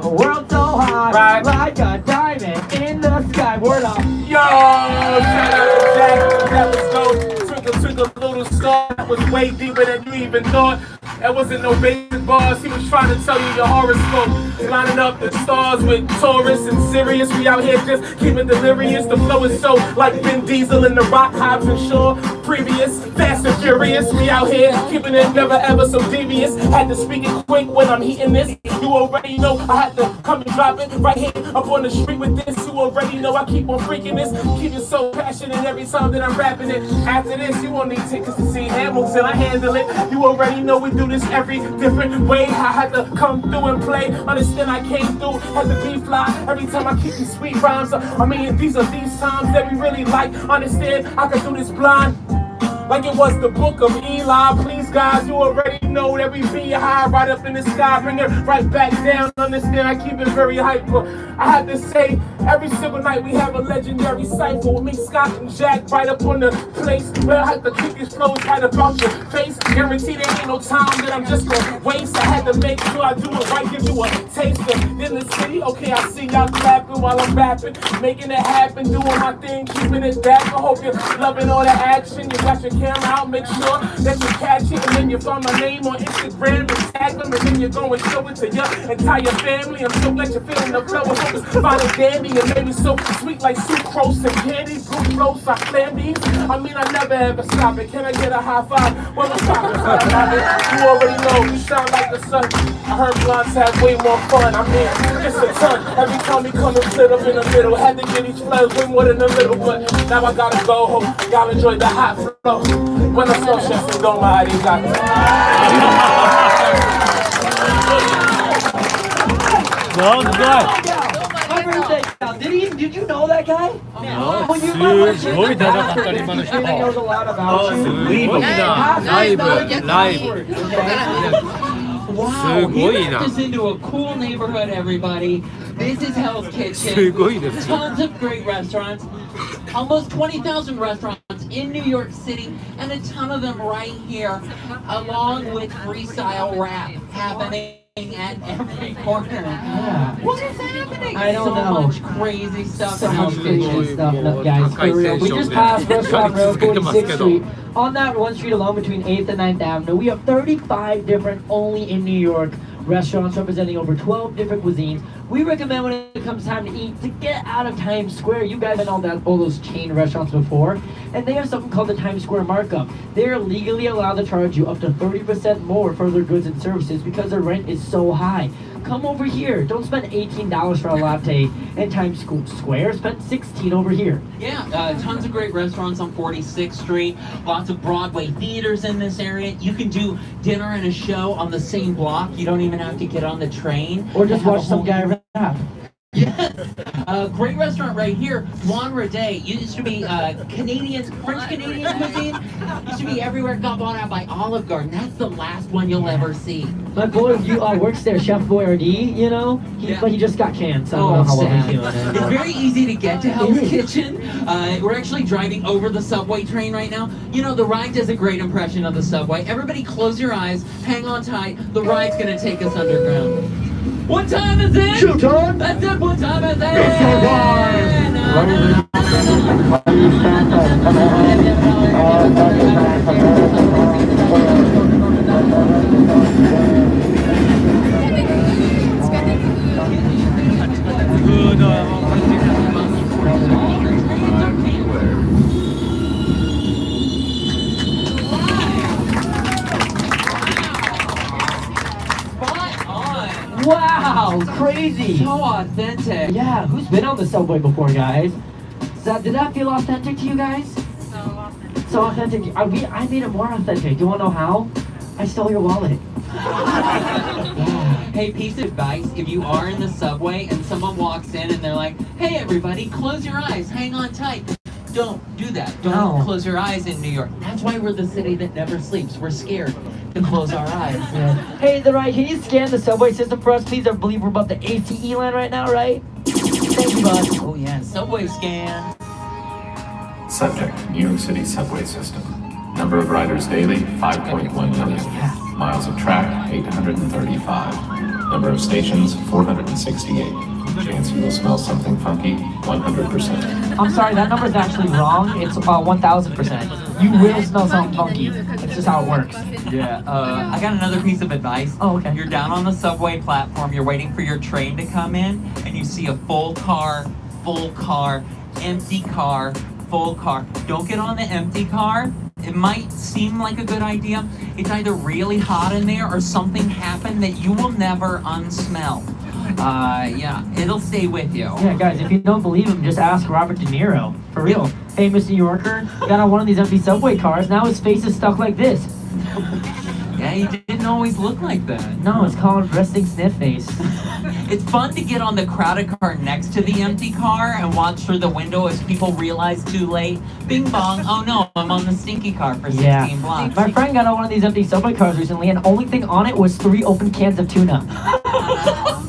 the world so high. Right. Like a diamond in the sky. Word up. Yo, shout out to Jack. That was dope. Twinkle, twinkle, little star. That was way deeper than you even thought. That wasn't no basic bars. He was trying to tell you your horoscope. Lining up the stars with Taurus and Sirius. We out here just keeping delirious. The flow is so like Vin Diesel in the Rock, Hobbs and Shaw. Previous, fast and furious. We out here keeping it never ever so devious. Had to speak it quick when I'm heating this. You already know I had to come and drop it right here up on the street with this. You already know I keep on freaking this. Keep it so passionate every time that I'm rapping it. After this, you won't need tickets to see Hamilton. I handle it. You already know we do this every different way. I had to come through and play. Understand I came through, had to be fly. Every time I keep these sweet rhymes. I mean, these are these times that we really like. Understand I can do this blind. Like it was the book of Eli. Please, guys, you already know that we be high right up in the sky. Bring it right back down. Understand I keep it very hyper. I have to say, every single night we have a legendary cypher with me, Scott, and Jack right up on the place. Where I have to keep these flows right about your face. Guarantee there ain't no time that I'm just gonna waste. I had to make sure I do it right, give you a taste of in the city. Okay, I see y'all clapping while I'm rapping, making it happen, doing my thing, keeping it back. I hope you're loving all the action. You got your camera out, make sure that you catch it, and then you find my name on Instagram and tag them, and then you go and show it to your entire family. I'm so glad you're feeling the flow. I hope it's fine and dandy and maybe so sweet like sucrose and candy. Blue flows, I flam these. I mean, I never ever stop it. Can I get a high five? Well, I'm stopping. You already know, you shine like the sun. I heard blondes have way more fun. I mean, just a ton. Every time we come and sit up in the middle, had to get each flow way more than a little, but now I gotta go home. Y'all enjoy the hot flow. Buenas noches, Doma arigato. Did you know that guy? No. When you knows a lot about you. Wow, you turned this into a cool neighborhood, everybody. This is Hell's Kitchen. Tons of great restaurants. Almost 20,000 restaurants in New York City, and a ton of them right here, along with freestyle rap happening at every corner. Yeah. What is happening? I don't know. So much crazy stuff. So much crazy stuff, guys. For real. We just passed Restaurant Road, 46th Street. On that one street alone between 8th and 9th Avenue, we have 35 different, only in New York, restaurants representing over 12 different cuisines. We recommend when it comes time to eat to get out of Times Square. You guys have all those chain restaurants before, and they have something called the Times Square markup. They're legally allowed to charge you up to 30% more for their goods and services because their rent is so high. come over here. Don't spend $18 for a latte in Times Square. Spend $16 over here. Yeah, tons of great restaurants on 46th Street. Lots of Broadway theaters in this area. You can do dinner and a show on the same block. You don't even have to get on the train. Or just watch some guy rap. Yes. Great restaurant right here, Juan Rade. Used to be French-Canadian cuisine. Used to be everywhere, got bought out by Olive Garden. That's the last one you'll ever see. My boy works there, Chef Boyardee, you know? But he just got canned, so I don't know how well he's doing. It's very easy to get to Hell's Kitchen. We're actually driving over the subway train right now. You know, the ride does a great impression of the subway. Everybody close your eyes, hang on tight. The ride's gonna take us underground. What time is it? Showtime! That's it, what time is it? Wow, crazy! So authentic. Yeah, who's been on the subway before, guys? Did that feel authentic to you guys? So authentic. I made it more authentic. Do you want to know how? I stole your wallet. Hey, piece of advice, if you are in the subway and someone walks in and they're like, hey everybody, close your eyes, hang on tight. Don't do that. Don't close your eyes in New York. That's why we're the city that never sleeps. We're scared to close our eyes. Yeah. Hey, the right, can you scan the subway system for us, please? I believe we're above the ACE line right now, right? Thank you, bud. Oh yeah, subway scan. Subject, New York City subway system. Number of riders daily, 5.1 million. Miles of track, 835. Number of stations, 468. Chance you will smell something funky, 100%. I'm sorry, that number's actually wrong. It's 1,000%. You will smell something funky. It's just how it works. Yeah, I got another piece of advice. Oh, okay. You're down on the subway platform, you're waiting for your train to come in, and you see a full car, empty car, full car. Don't get on the empty car. It might seem like a good idea. It's either really hot in there or something happened that you will never unsmell. Yeah, it'll stay with you. Yeah, guys, if you don't believe him, just ask Robert De Niro. For real. Famous New Yorker, got on one of these empty subway cars, now his face is stuck like this. Yeah, he didn't always look like that. No, it's called resting sniff face. It's fun to get on the crowded car next to the empty car and watch through the window as people realize too late, bing bong, oh no, I'm on the stinky car for 16 blocks. My friend got on one of these empty subway cars recently, and the only thing on it was 3 open cans of tuna.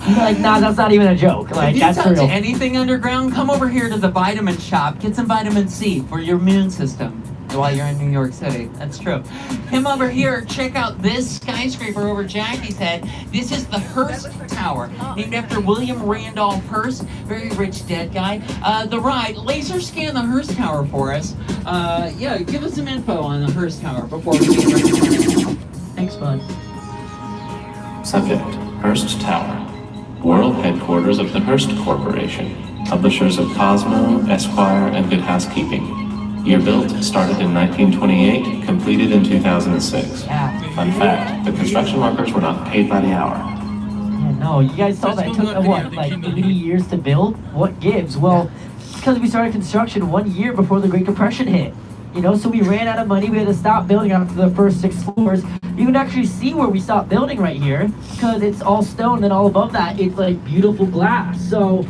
He's like, nah, that's not even a joke. Like, if you that's touch real. anything underground, come over here to the vitamin shop, get some vitamin C for your immune system while you're in New York City. That's true. Him over here, check out this skyscraper over Jackie's head. This is the Hearst Tower, named after William Randolph Hearst, very rich dead guy. The ride, laser scan the Hearst Tower for us. Yeah, give us some info on the Hearst Tower before we get ready. Thanks, bud. Subject, Hearst Tower. World headquarters of the Hearst Corporation, publishers of Cosmo, Esquire, and Good Housekeeping. Year built, started in 1928, completed in 2006. Yeah. Fun fact, the construction workers were not paid by the hour. Yeah, no, you guys saw that. It took, what, like 80 years to build? What gives? Well, it's because we started construction 1 year before the Great Depression hit. You know, so we ran out of money. We had to stop building after the first 6 floors. You can actually see where we stopped building right here, because it's all stone, and all above that, it's like beautiful glass. So,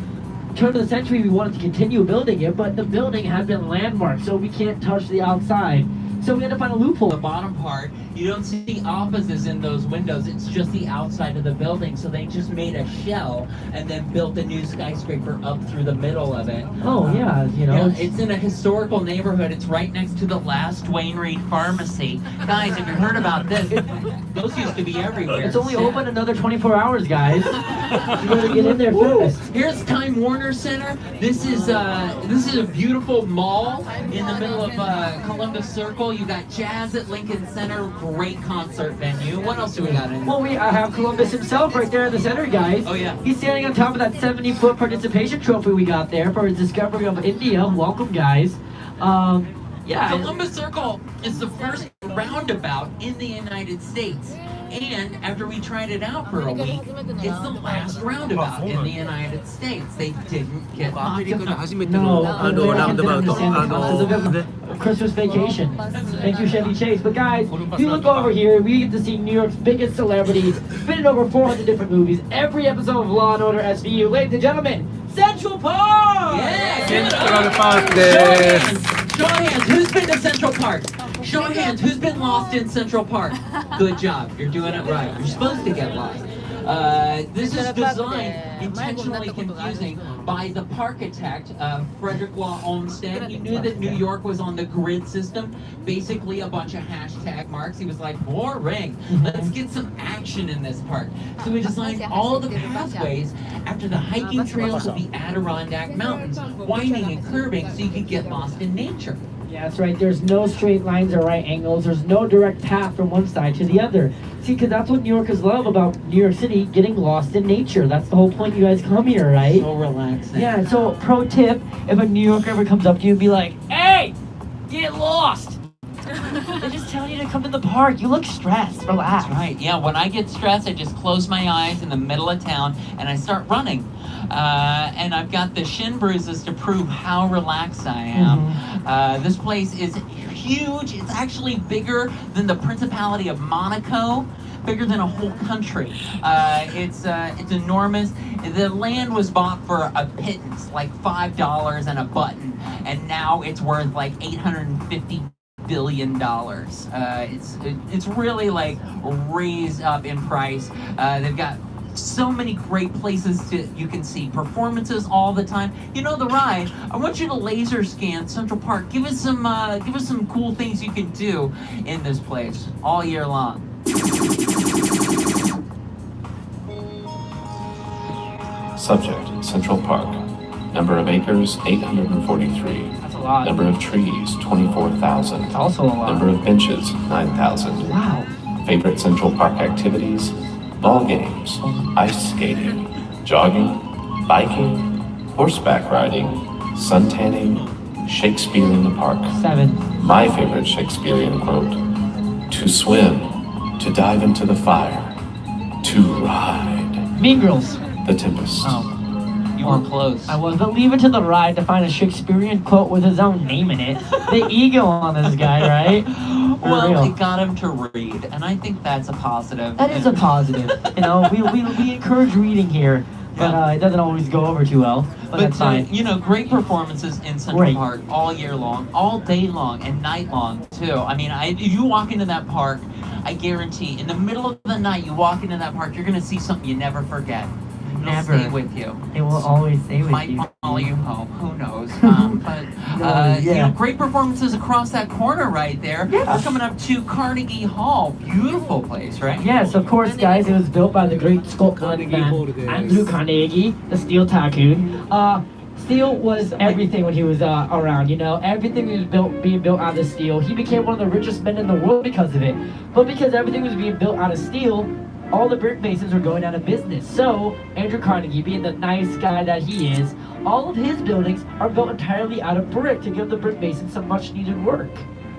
turn of the century, we wanted to continue building it, but the building had been landmarked, so we can't touch the outside. So we had to find a loophole. The bottom part, you don't see offices in those windows, it's just the outside of the building, so they just made a shell and then built a new skyscraper up through the middle of it. Oh, yeah, you know. Yeah, it's in a historical neighborhood, it's right next to the last Dwayne Reed Pharmacy. Guys, have you heard about this? Those used to be everywhere. It's only open another 24 hours, guys. You gotta get in there fast. Here's Time Warner Center. This is a beautiful mall in the middle of Columbus Circle. You got jazz at Lincoln Center, great concert venue. What else do we got in? Well, I have Columbus himself right there in the center, guys. Oh, yeah. He's standing on top of that 70-foot participation trophy we got there for his discovery of India. Welcome, guys. Yeah. Columbus Circle is the first roundabout in the United States. And after we tried it out for a week, it's the last roundabout in the United States. They didn't get アメリカで初めて No, のラウンドバウト、 Christmas vacation. Thank you, Chevy Chase. But guys, if you look over here, we get to see New York's biggest celebrities, been in over 400 different movies, every episode of Law and Order SVU. Ladies and gentlemen, Central Park! Yeah, セントラルパーク Show で of す。 hands. Show of hands. Who's been to Central Park? Show of hands. Who's been lost in Central Park? Good job. You're doing it right. You're supposed to get lost. This is designed intentionally confusing by the parkitect, Frederick Law Olmsted. He knew that New York was on the grid system, basically a bunch of hashtag marks. He was like, boring. Let's get some action in this park. So we designed all the pathways after the hiking trails of the Adirondack Mountains, winding and curving so you could get lost in nature. Yeah, that's right. There's no straight lines or right angles. There's no direct path from one side to the other. See, because that's what New Yorkers love about New York City, getting lost in nature. That's the whole point you guys come here, right? So relaxing. Yeah, so pro tip, if a New Yorker ever comes up to you and be like, hey, get lost. They just tell you to come to the park. You look stressed. Relax. That's right. Yeah, when I get stressed, I just close my eyes in the middle of town and I start running. And I've got the shin bruises to prove how relaxed I am. This place is huge. It's actually bigger than the Principality of Monaco, bigger than a whole country. It's enormous. The land was bought for a pittance, like $5 and a button, and now it's worth like $850 billion. It's really like raised up in price. They've got so many great places you can see performances all the time. You know, the ride, I want you to laser scan Central Park. Give us some cool things you can do in this place all year long. Subject, Central Park. Number of acres, 843. That's a lot. Number of trees, 24,000. That's also a lot. Number of benches, 9,000. Wow. Favorite Central Park activities? Ball games, ice skating, jogging, biking, horseback riding, suntanning, Shakespeare in the park. 7. My favorite Shakespearean quote: to swim, to dive into the fire, to ride. Mean Girls. The Tempest. Oh. You were close. I was, but leave it to the ride to find a Shakespearean quote with his own name in it. The ego on this guy, right? For Well, real. it got him to read, and I think that's a positive. That is a positive. You know, we encourage reading here, but it doesn't always go over too well. But that's fine. You know, great performances in Central Great. Park all year long, all day long, and night long too. I mean, if you walk into that park, I guarantee, in the middle of the night, you walk into that park, you're gonna see something you never forget. It'll Never. stay with you. They will always stay with Might you. follow you home. Who knows? You yeah. know, great performances across that corner right there. Yeah. We're coming up to Carnegie Hall. Beautiful place, right? Yes, of course, guys. It was built by the great sculptor man Andrew Carnegie, the steel tycoon. Steel was everything when he was around. You know, everything was being built out of steel. He became one of the richest men in the world because of it. But because everything was being built out of steel, all the brick masons were going out of business. So Andrew Carnegie, being the nice guy that he is, all of his buildings are built entirely out of brick to give the brick masons some much needed work.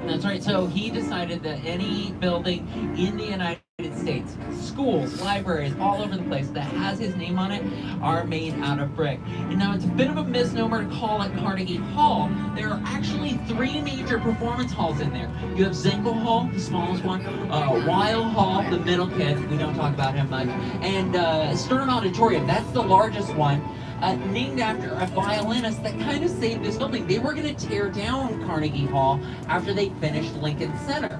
That's right. So he decided that any building in the United States, schools, libraries, all over the place that has his name on it are made out of brick. And now it's a bit of a misnomer to call it Carnegie Hall. There are actually 3 major performance halls in there. You have Zenkel Hall, the smallest one, Weil Hall, the middle kid, we don't talk about him much, and Stern Auditorium, that's the largest one. Named after a violinist that kind of saved this building. They were going to tear down Carnegie Hall after they finished Lincoln Center.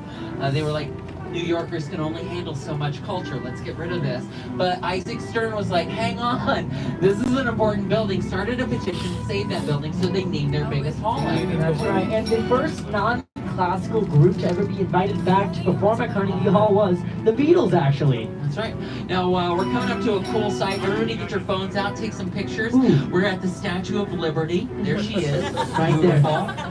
They were like, New Yorkers can only handle so much culture. Let's get rid of this. But Isaac Stern was like, hang on, this is an important building. Started a petition to save that building, so they named their biggest hall after it. That's right. And the first non-classical group to ever be invited back to perform at Carnegie Hall was the Beatles, actually. That's right. Now, we're coming up to a cool site. Everybody get your phones out, take some pictures. Ooh. We're at the Statue of Liberty. There she is. Right there.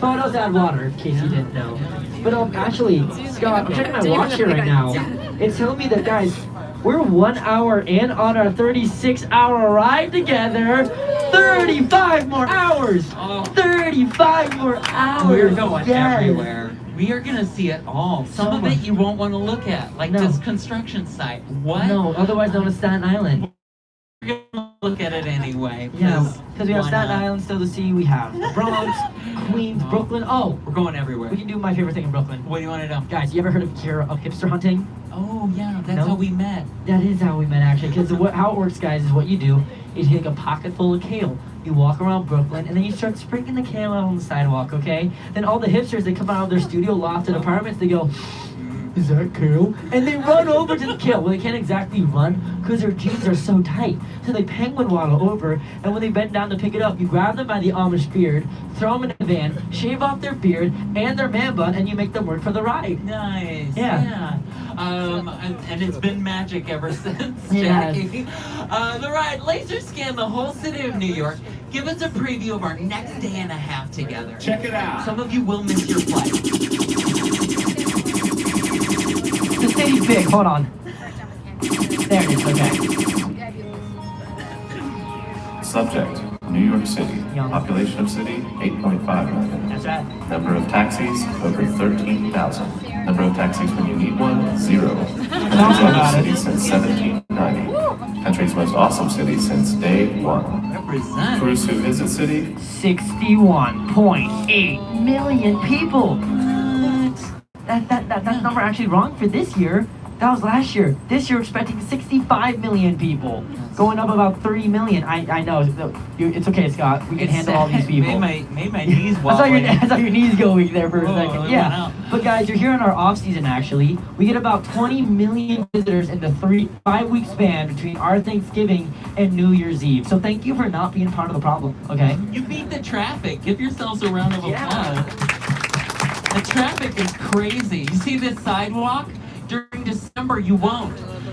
Photos add water, in case you didn't know. But actually, Scott, I'm checking my watch here right now. It's telling me that, guys, we're 1 hour in on our 36-hour ride together. 35 more hours! Oh. 35 more hours! We're going Yes. everywhere. We are gonna see it all. Some of it you won't want to look at, like this construction site. What? No, otherwise known as Staten Island. We're gonna look at it anyway. Yeah, because we have why Staten not? Island still to see. We have the Bronx, Queens, Brooklyn. Oh, We're going everywhere. we can do my favorite thing in Brooklyn. What do you want to know? Guys, you ever heard of hipster hunting? Oh yeah, that's No? how we met. That is how we met, actually. Because how it works, guys, is what you do is you take a pocket full of kale. You walk around Brooklyn, and then you start sprinkling the kale out on the sidewalk, okay? Then all the hipsters, they come out of their studio lofted apartments, they go, is that kale? And they run over to the kale. Well, they can't exactly run because their jeans are so tight. So they penguin waddle over, and when they bend down to pick it up, you grab them by the Amish beard, throw them in a van, shave off their beard and their man bun, and you make them work for the ride. Nice. Yeah. And it's been magic ever since, Yeah. Jackie. The ride, laser scan the whole city of New York. Give us a preview of our next day and a half together. Check it out. Some of you will miss your flight. The city's big. Hold on. There it is. Okay. Subject, New York City. Young. Population of city, 8.5 million. That's right. Number of taxis, over 13,000. Number of taxis when you need one, 0. Country's largest city since 1790. Country's most awesome city since day 1. Represent. Tourists who visit city, 61.8 million people. That number actually wrong for this year. That was last year. This year we're expecting 65 million people. Going up about 3 million. I know. It's okay, Scott. We can handle all these people. Made my knees I wobbly. saw your knees go weak there for a Whoa, second. it went Yeah. out. But guys, you're here in our off season actually. We get about 20 million visitors in the 5-week span between our Thanksgiving and New Year's Eve. So thank you for not being part of the problem, okay? You beat the traffic. Give yourselves a round of applause. Yeah. The traffic is crazy. You see this sidewalk? During December, you won't.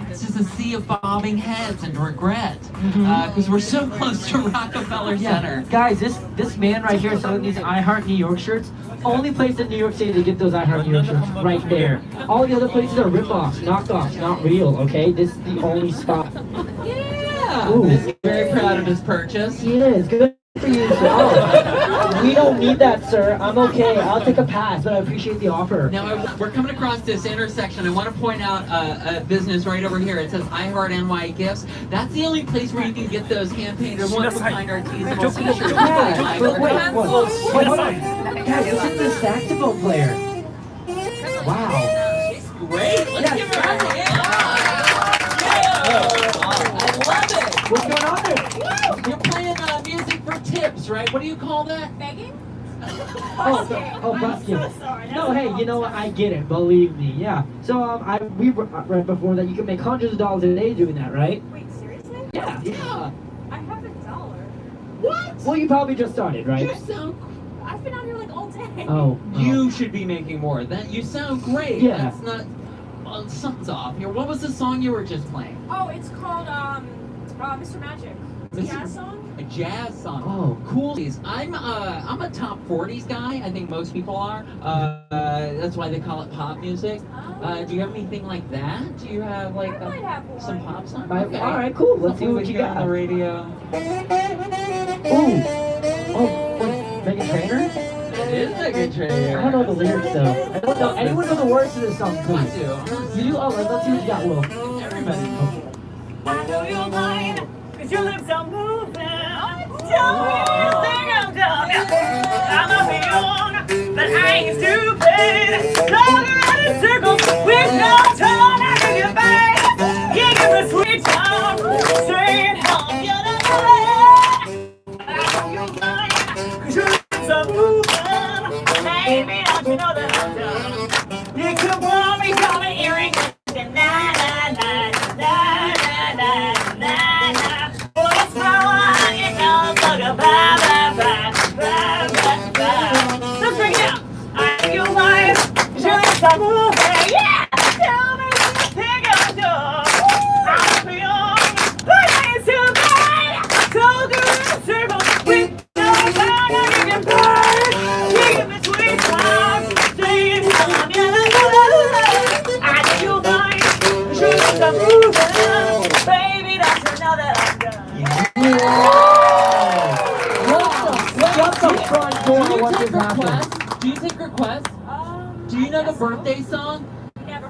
It's just a sea of bobbing heads and regret. Because we're so close to Rockefeller Center. Guys, this man right here selling these I Heart New York shirts, only place in New York City to get those I Heart New York shirts right there. All the other places are rip-offs, knockoffs, not real, okay? This is the only spot. Yeah. Ooh. He's very proud of his purchase. He is. Good for you, sir. Oh, we don't need that, sir. I'm okay. I'll take a pass, but I appreciate the offer. Now, we're coming across this intersection. I want to point out a business right over here. It says I Heart NY Gifts. That's the only place where you can get those hand-painted, one-of-a-kind artisanal t-shirts. Yeah, but wait, hold on. Guys, this is the saxophone player. Wow. Great. Let's give her a hand. I love it. What's going on there? You're playing music for tips, right? What do you call that? Begging? Busking. I'm so sorry. No, hey, you know what? I get it. Believe me. Yeah. So, we read before that you can make hundreds of dollars a day doing that, right? Wait, seriously? Yeah. Yeah. I have $1. What? Well, you probably just started, right? You sound. I've been out here like all day. Oh. You should be making more. That you sound great. Yeah. That's not. Well, something's off here. What was the song you were just playing? Oh, it's called Mr. Magic. It's a jazz song. A jazz song. Oh. Cool. I'm a top 40s guy. I think most people are. That's why they call it pop music. Do you have anything like that? Do you have like I might have one. some pop songs? All right, cool. Let's see what you got. on the radio. Ooh. Oh, what? Megan Trainor? It is a good I trainer. don't know the lyrics though. I don't know. Anyone know the words to this song, I please? do. You do? Oh, let's see what you got, Will. Everybody. I know you're mine, 'cause your lips are moving. Tell me you think I'm dumb. I must be young, but I ain't stupid. Going around in circles with no time. I give you back. You give me sweet time. Saying how I'm gonna do it. I know you're mine, 'cause your lips are moving. Baby, don't you know that I'm done? You could want me, call me earring. Na na na na na na na na. What's wrong? It goes like a ba ba ba ba ba ba. Let's bring it out. I'm your wife. Your lips are moving. Yeah. Tell me what you think I'm doing. I'm young, but I ain't too bad. So do a circle with no time. I give you bird. You give me sweet time. Saying I'm gonna do. I know you're mine. Your lips are moving. Baby, don't you know that I'm done? What's the front door? What just happened? Do you take requests? Do know the birthday song? Yeah,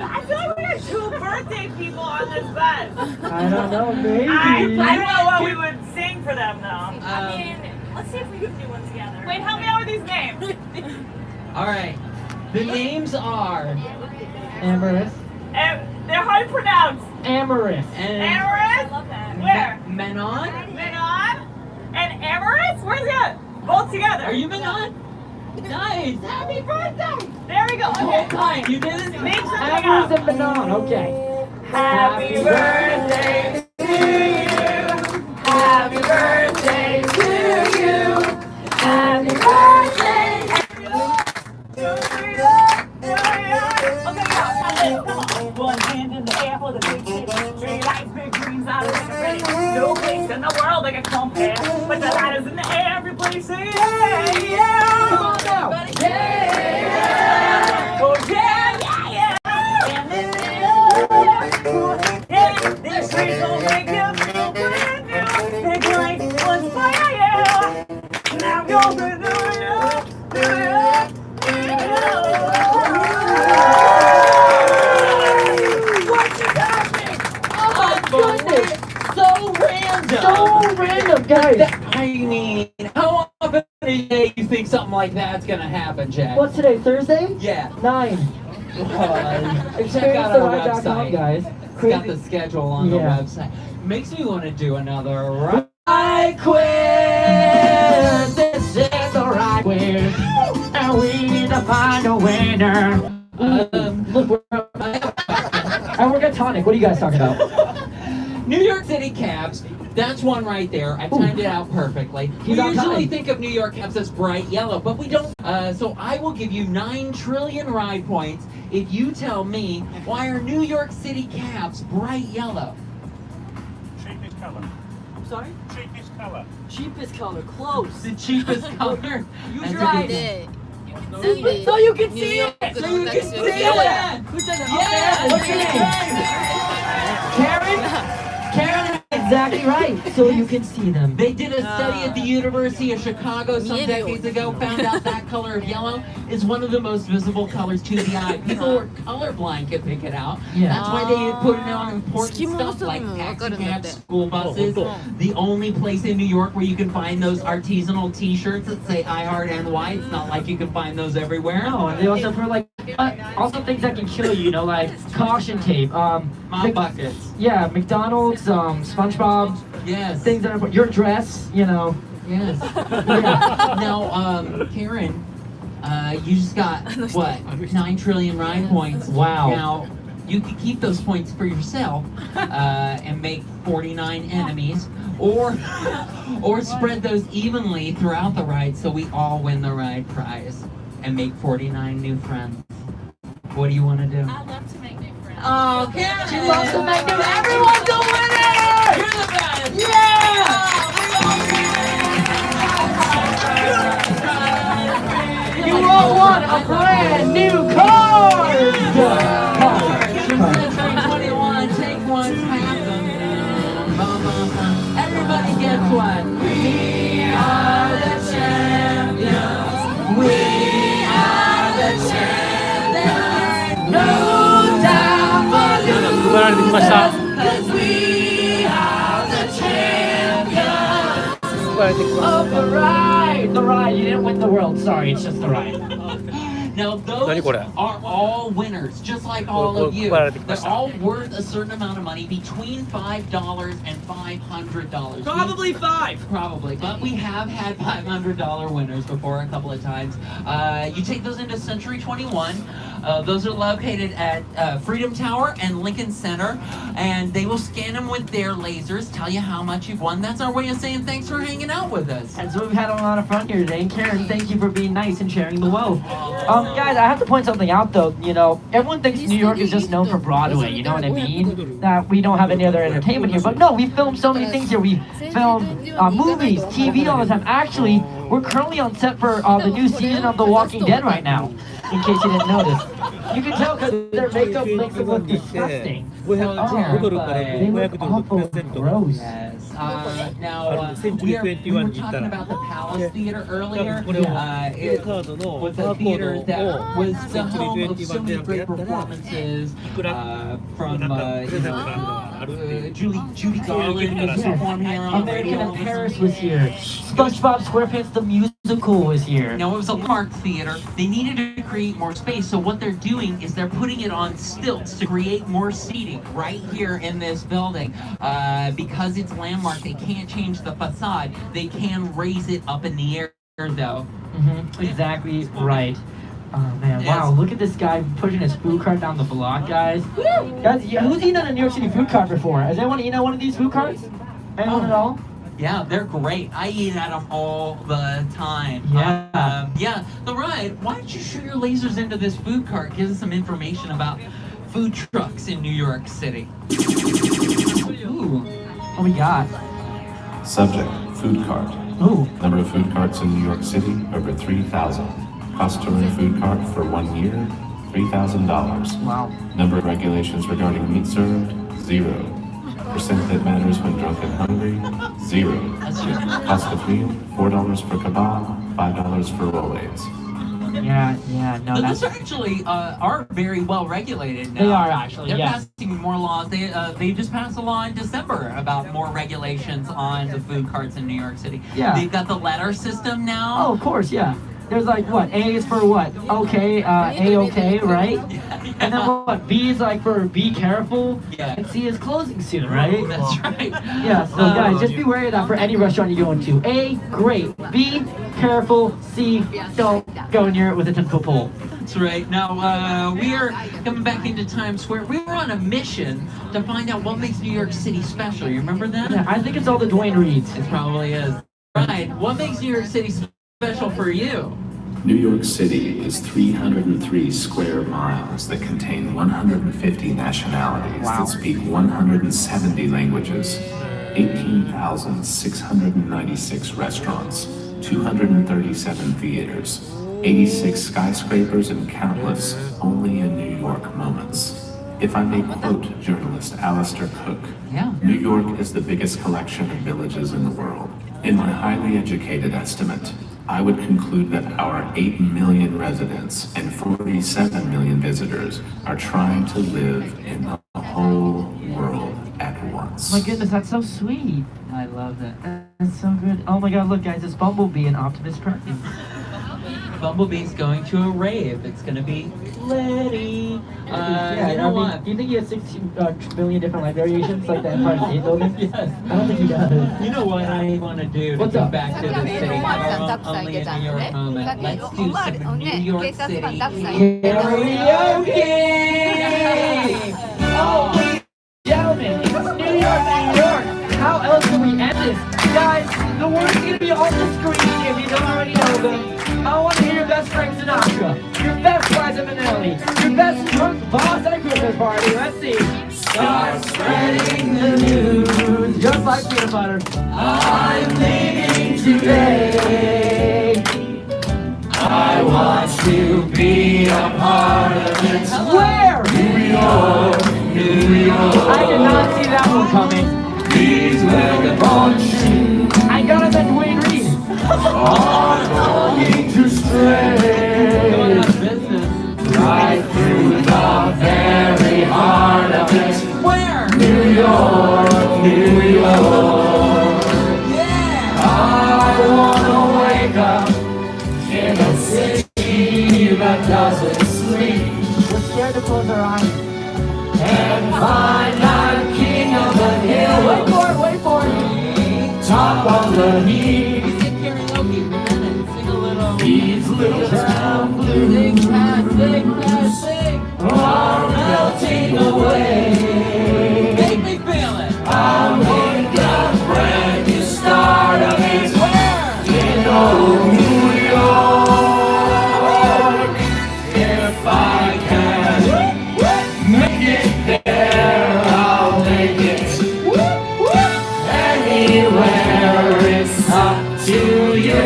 I feel like we got 2 birthday people on this bus. I don't know, maybe. I don't know what we would sing for them, though. I mean, let's see if we can do one together. Wait, help me out with these names. All right. The names are Amorous. They're hard to pronounce. Amorous. and Amorous? I love that. Where? Menon. Menon? And Amorous? Where's it? Both together. Are you Menon? Nice. Happy birthday. There we go. The whole time. You did it. Make something Amorous up. and Menon. Okay. Happy birthday to you. Happy birthday to you. Happy birthday to you. Okay, come on. One hand in the air for the big shit. 3 lights, big dreams, I live ready. No place in the world that can compare. But the lighters in the air, everybody say yeah, yeah. Come on now. Yeah. Oh yeah, yeah, yeah. And then yeah, this tree's gonna make you feel brand new. Big lights will inspire you. Now go to do it, do it, do it. What you got me? Oh my goodness. So random. So random, guys. I mean, how often a day you think something like that's gonna happen, Jack? What's today? Thursday? Yeah. 9. Check out our ExperienceTheRide.com, website. guys. It's got the schedule on the Yeah. website. Makes me want to do another ride quiz. This is the right quiz, and we need to find a winner. Look, and we're gonna tonic. What are you guys talking about? New York City cabs. That's one right there. I timed it out perfectly. He's We on usually time. think of New York cabs as bright yellow, but we don't. So I will give you 9 trillion ride points if you tell me why are New York City cabs bright yellow? Cheapest color. I'm sorry? Cheapest color. Cheapest color. Close. The cheapest color. Use That's your a good- eyes. で、 So you can see ニューヨ it. ーク So の you 学 can 習 see で it. Who said that? Yeah. What's your name? Karen? Karen is exactly right. So you can see them. They did a study at the University of Chicago some 見えるよ decades ago, found out that color of yellow is one of the most visible colors to the eye. People who are colorblind can pick it out. Yeah. That's why they put it on important 敷物 stuff like 人にも分か taxi るんだって cabs, school buses. The only place in New York where you can find those artisanal T-shirts that say "I Heart NY." It's not like you can find those everywhere. No, and they also for like also things that can kill you. You know, like caution tape. Mop Mc- buckets. yeah, McDonald's, SpongeBob, Yes. things that are your dress. You know. Yes. Yeah. Now, Karen, you just got what 9 trillion ride points. Wow. Now, you could keep those points for yourself and make 49 enemies, or spread those evenly throughout the ride so we all win the ride prize and make 49 new friends. What do you want to do? I love to make new friends. Oh, Karen! She loves to make new. Everyone's a winner! You're the best! Yeah! You all want a brand new car. Century 21, take one, pass them. Everybody gets one. We are the champions. We are the champions. No time for losers. 配られてきました。 'Cause we are the champions. 配られてきました。 Of the ride. The ride. You didn't win the world. Sorry, it's just the ride. Now those 何これ？ are all winners, just like all of you. 配られてきまし They're た。 all worth a certain amount of money, between $5 and $500. Probably 5. Probably, but we have had $500 winners before a couple of times. You take those into Century 21. Those are located at Freedom Tower and Lincoln Center, and they will scan them with their lasers, tell you how much you've won. That's our way of saying thanks for hanging out with us. And so we've had a lot of fun here today. And Karen, thank you for being nice and sharing the wealth. Guys, I have to point something out though. You know, everyone thinks New York is just known for Broadway. You know what I mean? That we don't have any other entertainment here. But no, we film so many things here. We film movies, TV all the time. Actually, we're currently on set for the new season of The Walking Dead right now. In case you didn't notice, you can tell because their makeup makes them look disgusting. $500 からThey look 500ドルプレ awful ゼント。 gross. Yes. Now, we were talking about the Palace Theater earlier. It was a theater that was the home of so many great performances from, Judy Garland was performing here on American radio. in Paris was here. SpongeBob SquarePants the musical was here. Now, it was a landmark theater. They needed to create more space, so what they're doing is they're putting it on stilts to create more seating right here in this building. Because it's landmark, they can't change the facade. They can raise it up in the air, though. Exactly right. Oh man, wow, look at this guy pushing his food cart down the block, guys. Guys, who's eaten on a New York City food cart before? Has anyone eaten on one of these food carts? Anyone at all? Yeah, they're great. I eat at them all the time. Yeah. The ride, why don't you shoot your lasers into this food cart? Give us some information about food trucks in New York City. Ooh, what we got? Subject, food cart. Ooh. Number of food carts in New York City, over 3,000. Cost to rent a food cart for 1 year, $3,000. Wow. Number of regulations regarding meat served, 0. Percent that matters when drunk and hungry, 0. That's true. Cost of meal, $4 for kebab, $5 for rolades. Yeah, no, But that's... those actually are very well regulated now. They are actually, They're yes. passing more laws. They just passed a law in December about more regulations on the food carts in New York City. Yeah. They've got the letter system now. Oh, of course, yeah. There's like what? A is for what? Okay, A-okay, right? And then what? B is like for be careful. Yeah. And C is closing soon, right? That's right. Yeah, so guys, just be wary of that for any restaurant you go into. A, great. B, careful. C, don't go near it with a 10-foot pole. That's right. Now, we are coming back into Times Square. We were on a mission to find out what makes New York City special. You remember that? Yeah, I think it's all the Dwayne Reeds. It probably is. Right. What makes New York City special for you? New York City is 303 square miles that contain 150 nationalities that speak 170 languages, 18,696 restaurants, 237 theaters, 86 skyscrapers, and countless only in New York moments. If I may quote journalist Alistair Cook, New York is the biggest collection of villages in the world. In my highly educated estimate, I would conclude that our 8 million residents and 47 million visitors are trying to live in the whole world at once. My goodness, that's so sweet. I love that. That's so good. Oh my god, look guys, it's Bumblebee and Optimus Prime. Bumblebee's going to a rave. It's going to be litty. You know what? Do you think he has 16 billion different light variations like the Empire State Building? Yes. I don't think he does. You know what I want to do to What's come up? back to the city? Only in New York moment. Let's do some New York City Karaoke! Oh, ladies and gentlemen, it's New York, New York. How else do we end this? Guys, the words are going to be on the screen if you don't already know them. I want to hear your best Frank Sinatra, your best Liza Minnelli, your best drunk boss at a Christmas party. Let's see. Start spreading the news, just like peanut butter. I'm leaving today. I want to be a part of it. Where? New York, New York. I did not see that one coming. These vagabond shoes. I got it at Dwayne Reed. Are going to stray right through the very heart of it. Where? New York, New York. Yeah. I wanna wake up in a city that doesn't sleep. We're scared to close our eyes and find our king of the hill. Wait for it. Top of the heap. These little town blues are melting away. Make me feel it. I want a brand new start of it. In old New York. If I can make it there, I'll make it. Anywhere it's up to you.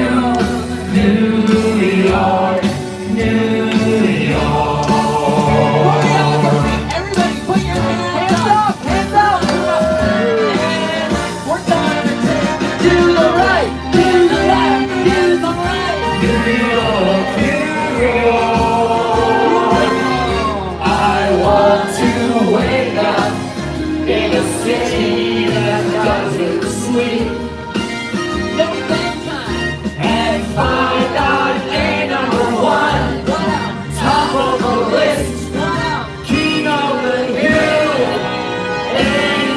No bedtime. And find out a number one, top of the list, king of the hill, a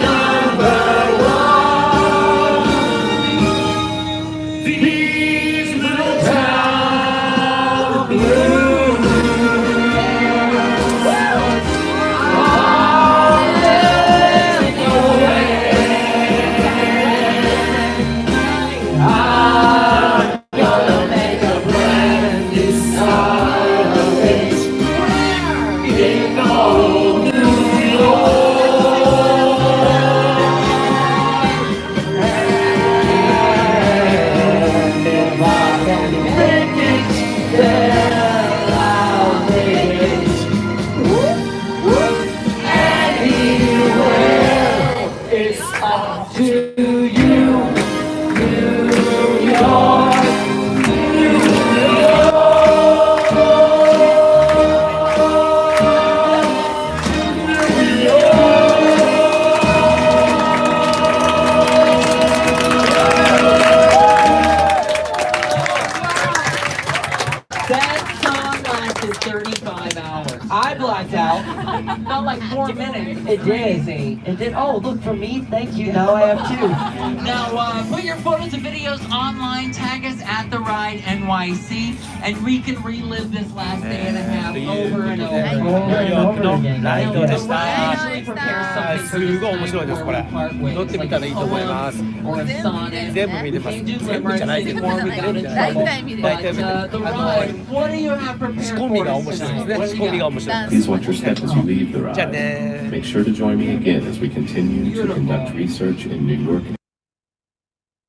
number one. These little town blues are living away. I'm gonna make a brand new song of it in old New York. And if I can make it, then I'll make it. Anywhere, it's up to you, New York, New That song lasted 35 hours. I blacked out. Not like 4 minutes. It did. It did. Oh, look for me. Thank you. Now I have two. Now, put your photos and videos online, tag us at the Ride NYC, and we can relive this last day and a half over and over. ニューヨークのライドでした。 Actually prepare something すごい面白いですこれ。乗ってみたらいいと思います。 or Sonic. 全部見てます。全部じゃないけど、見れるんじゃない。大体見る。大体見 The て ride, what do you have 仕 prepared 込み for が us 面白いです tonight? ね。 What 仕 do you 込みが have? 面白い。 Please watch your step as you leave the じゃあ ride. ね。 Make sure to join me again as we continue to conduct research in New York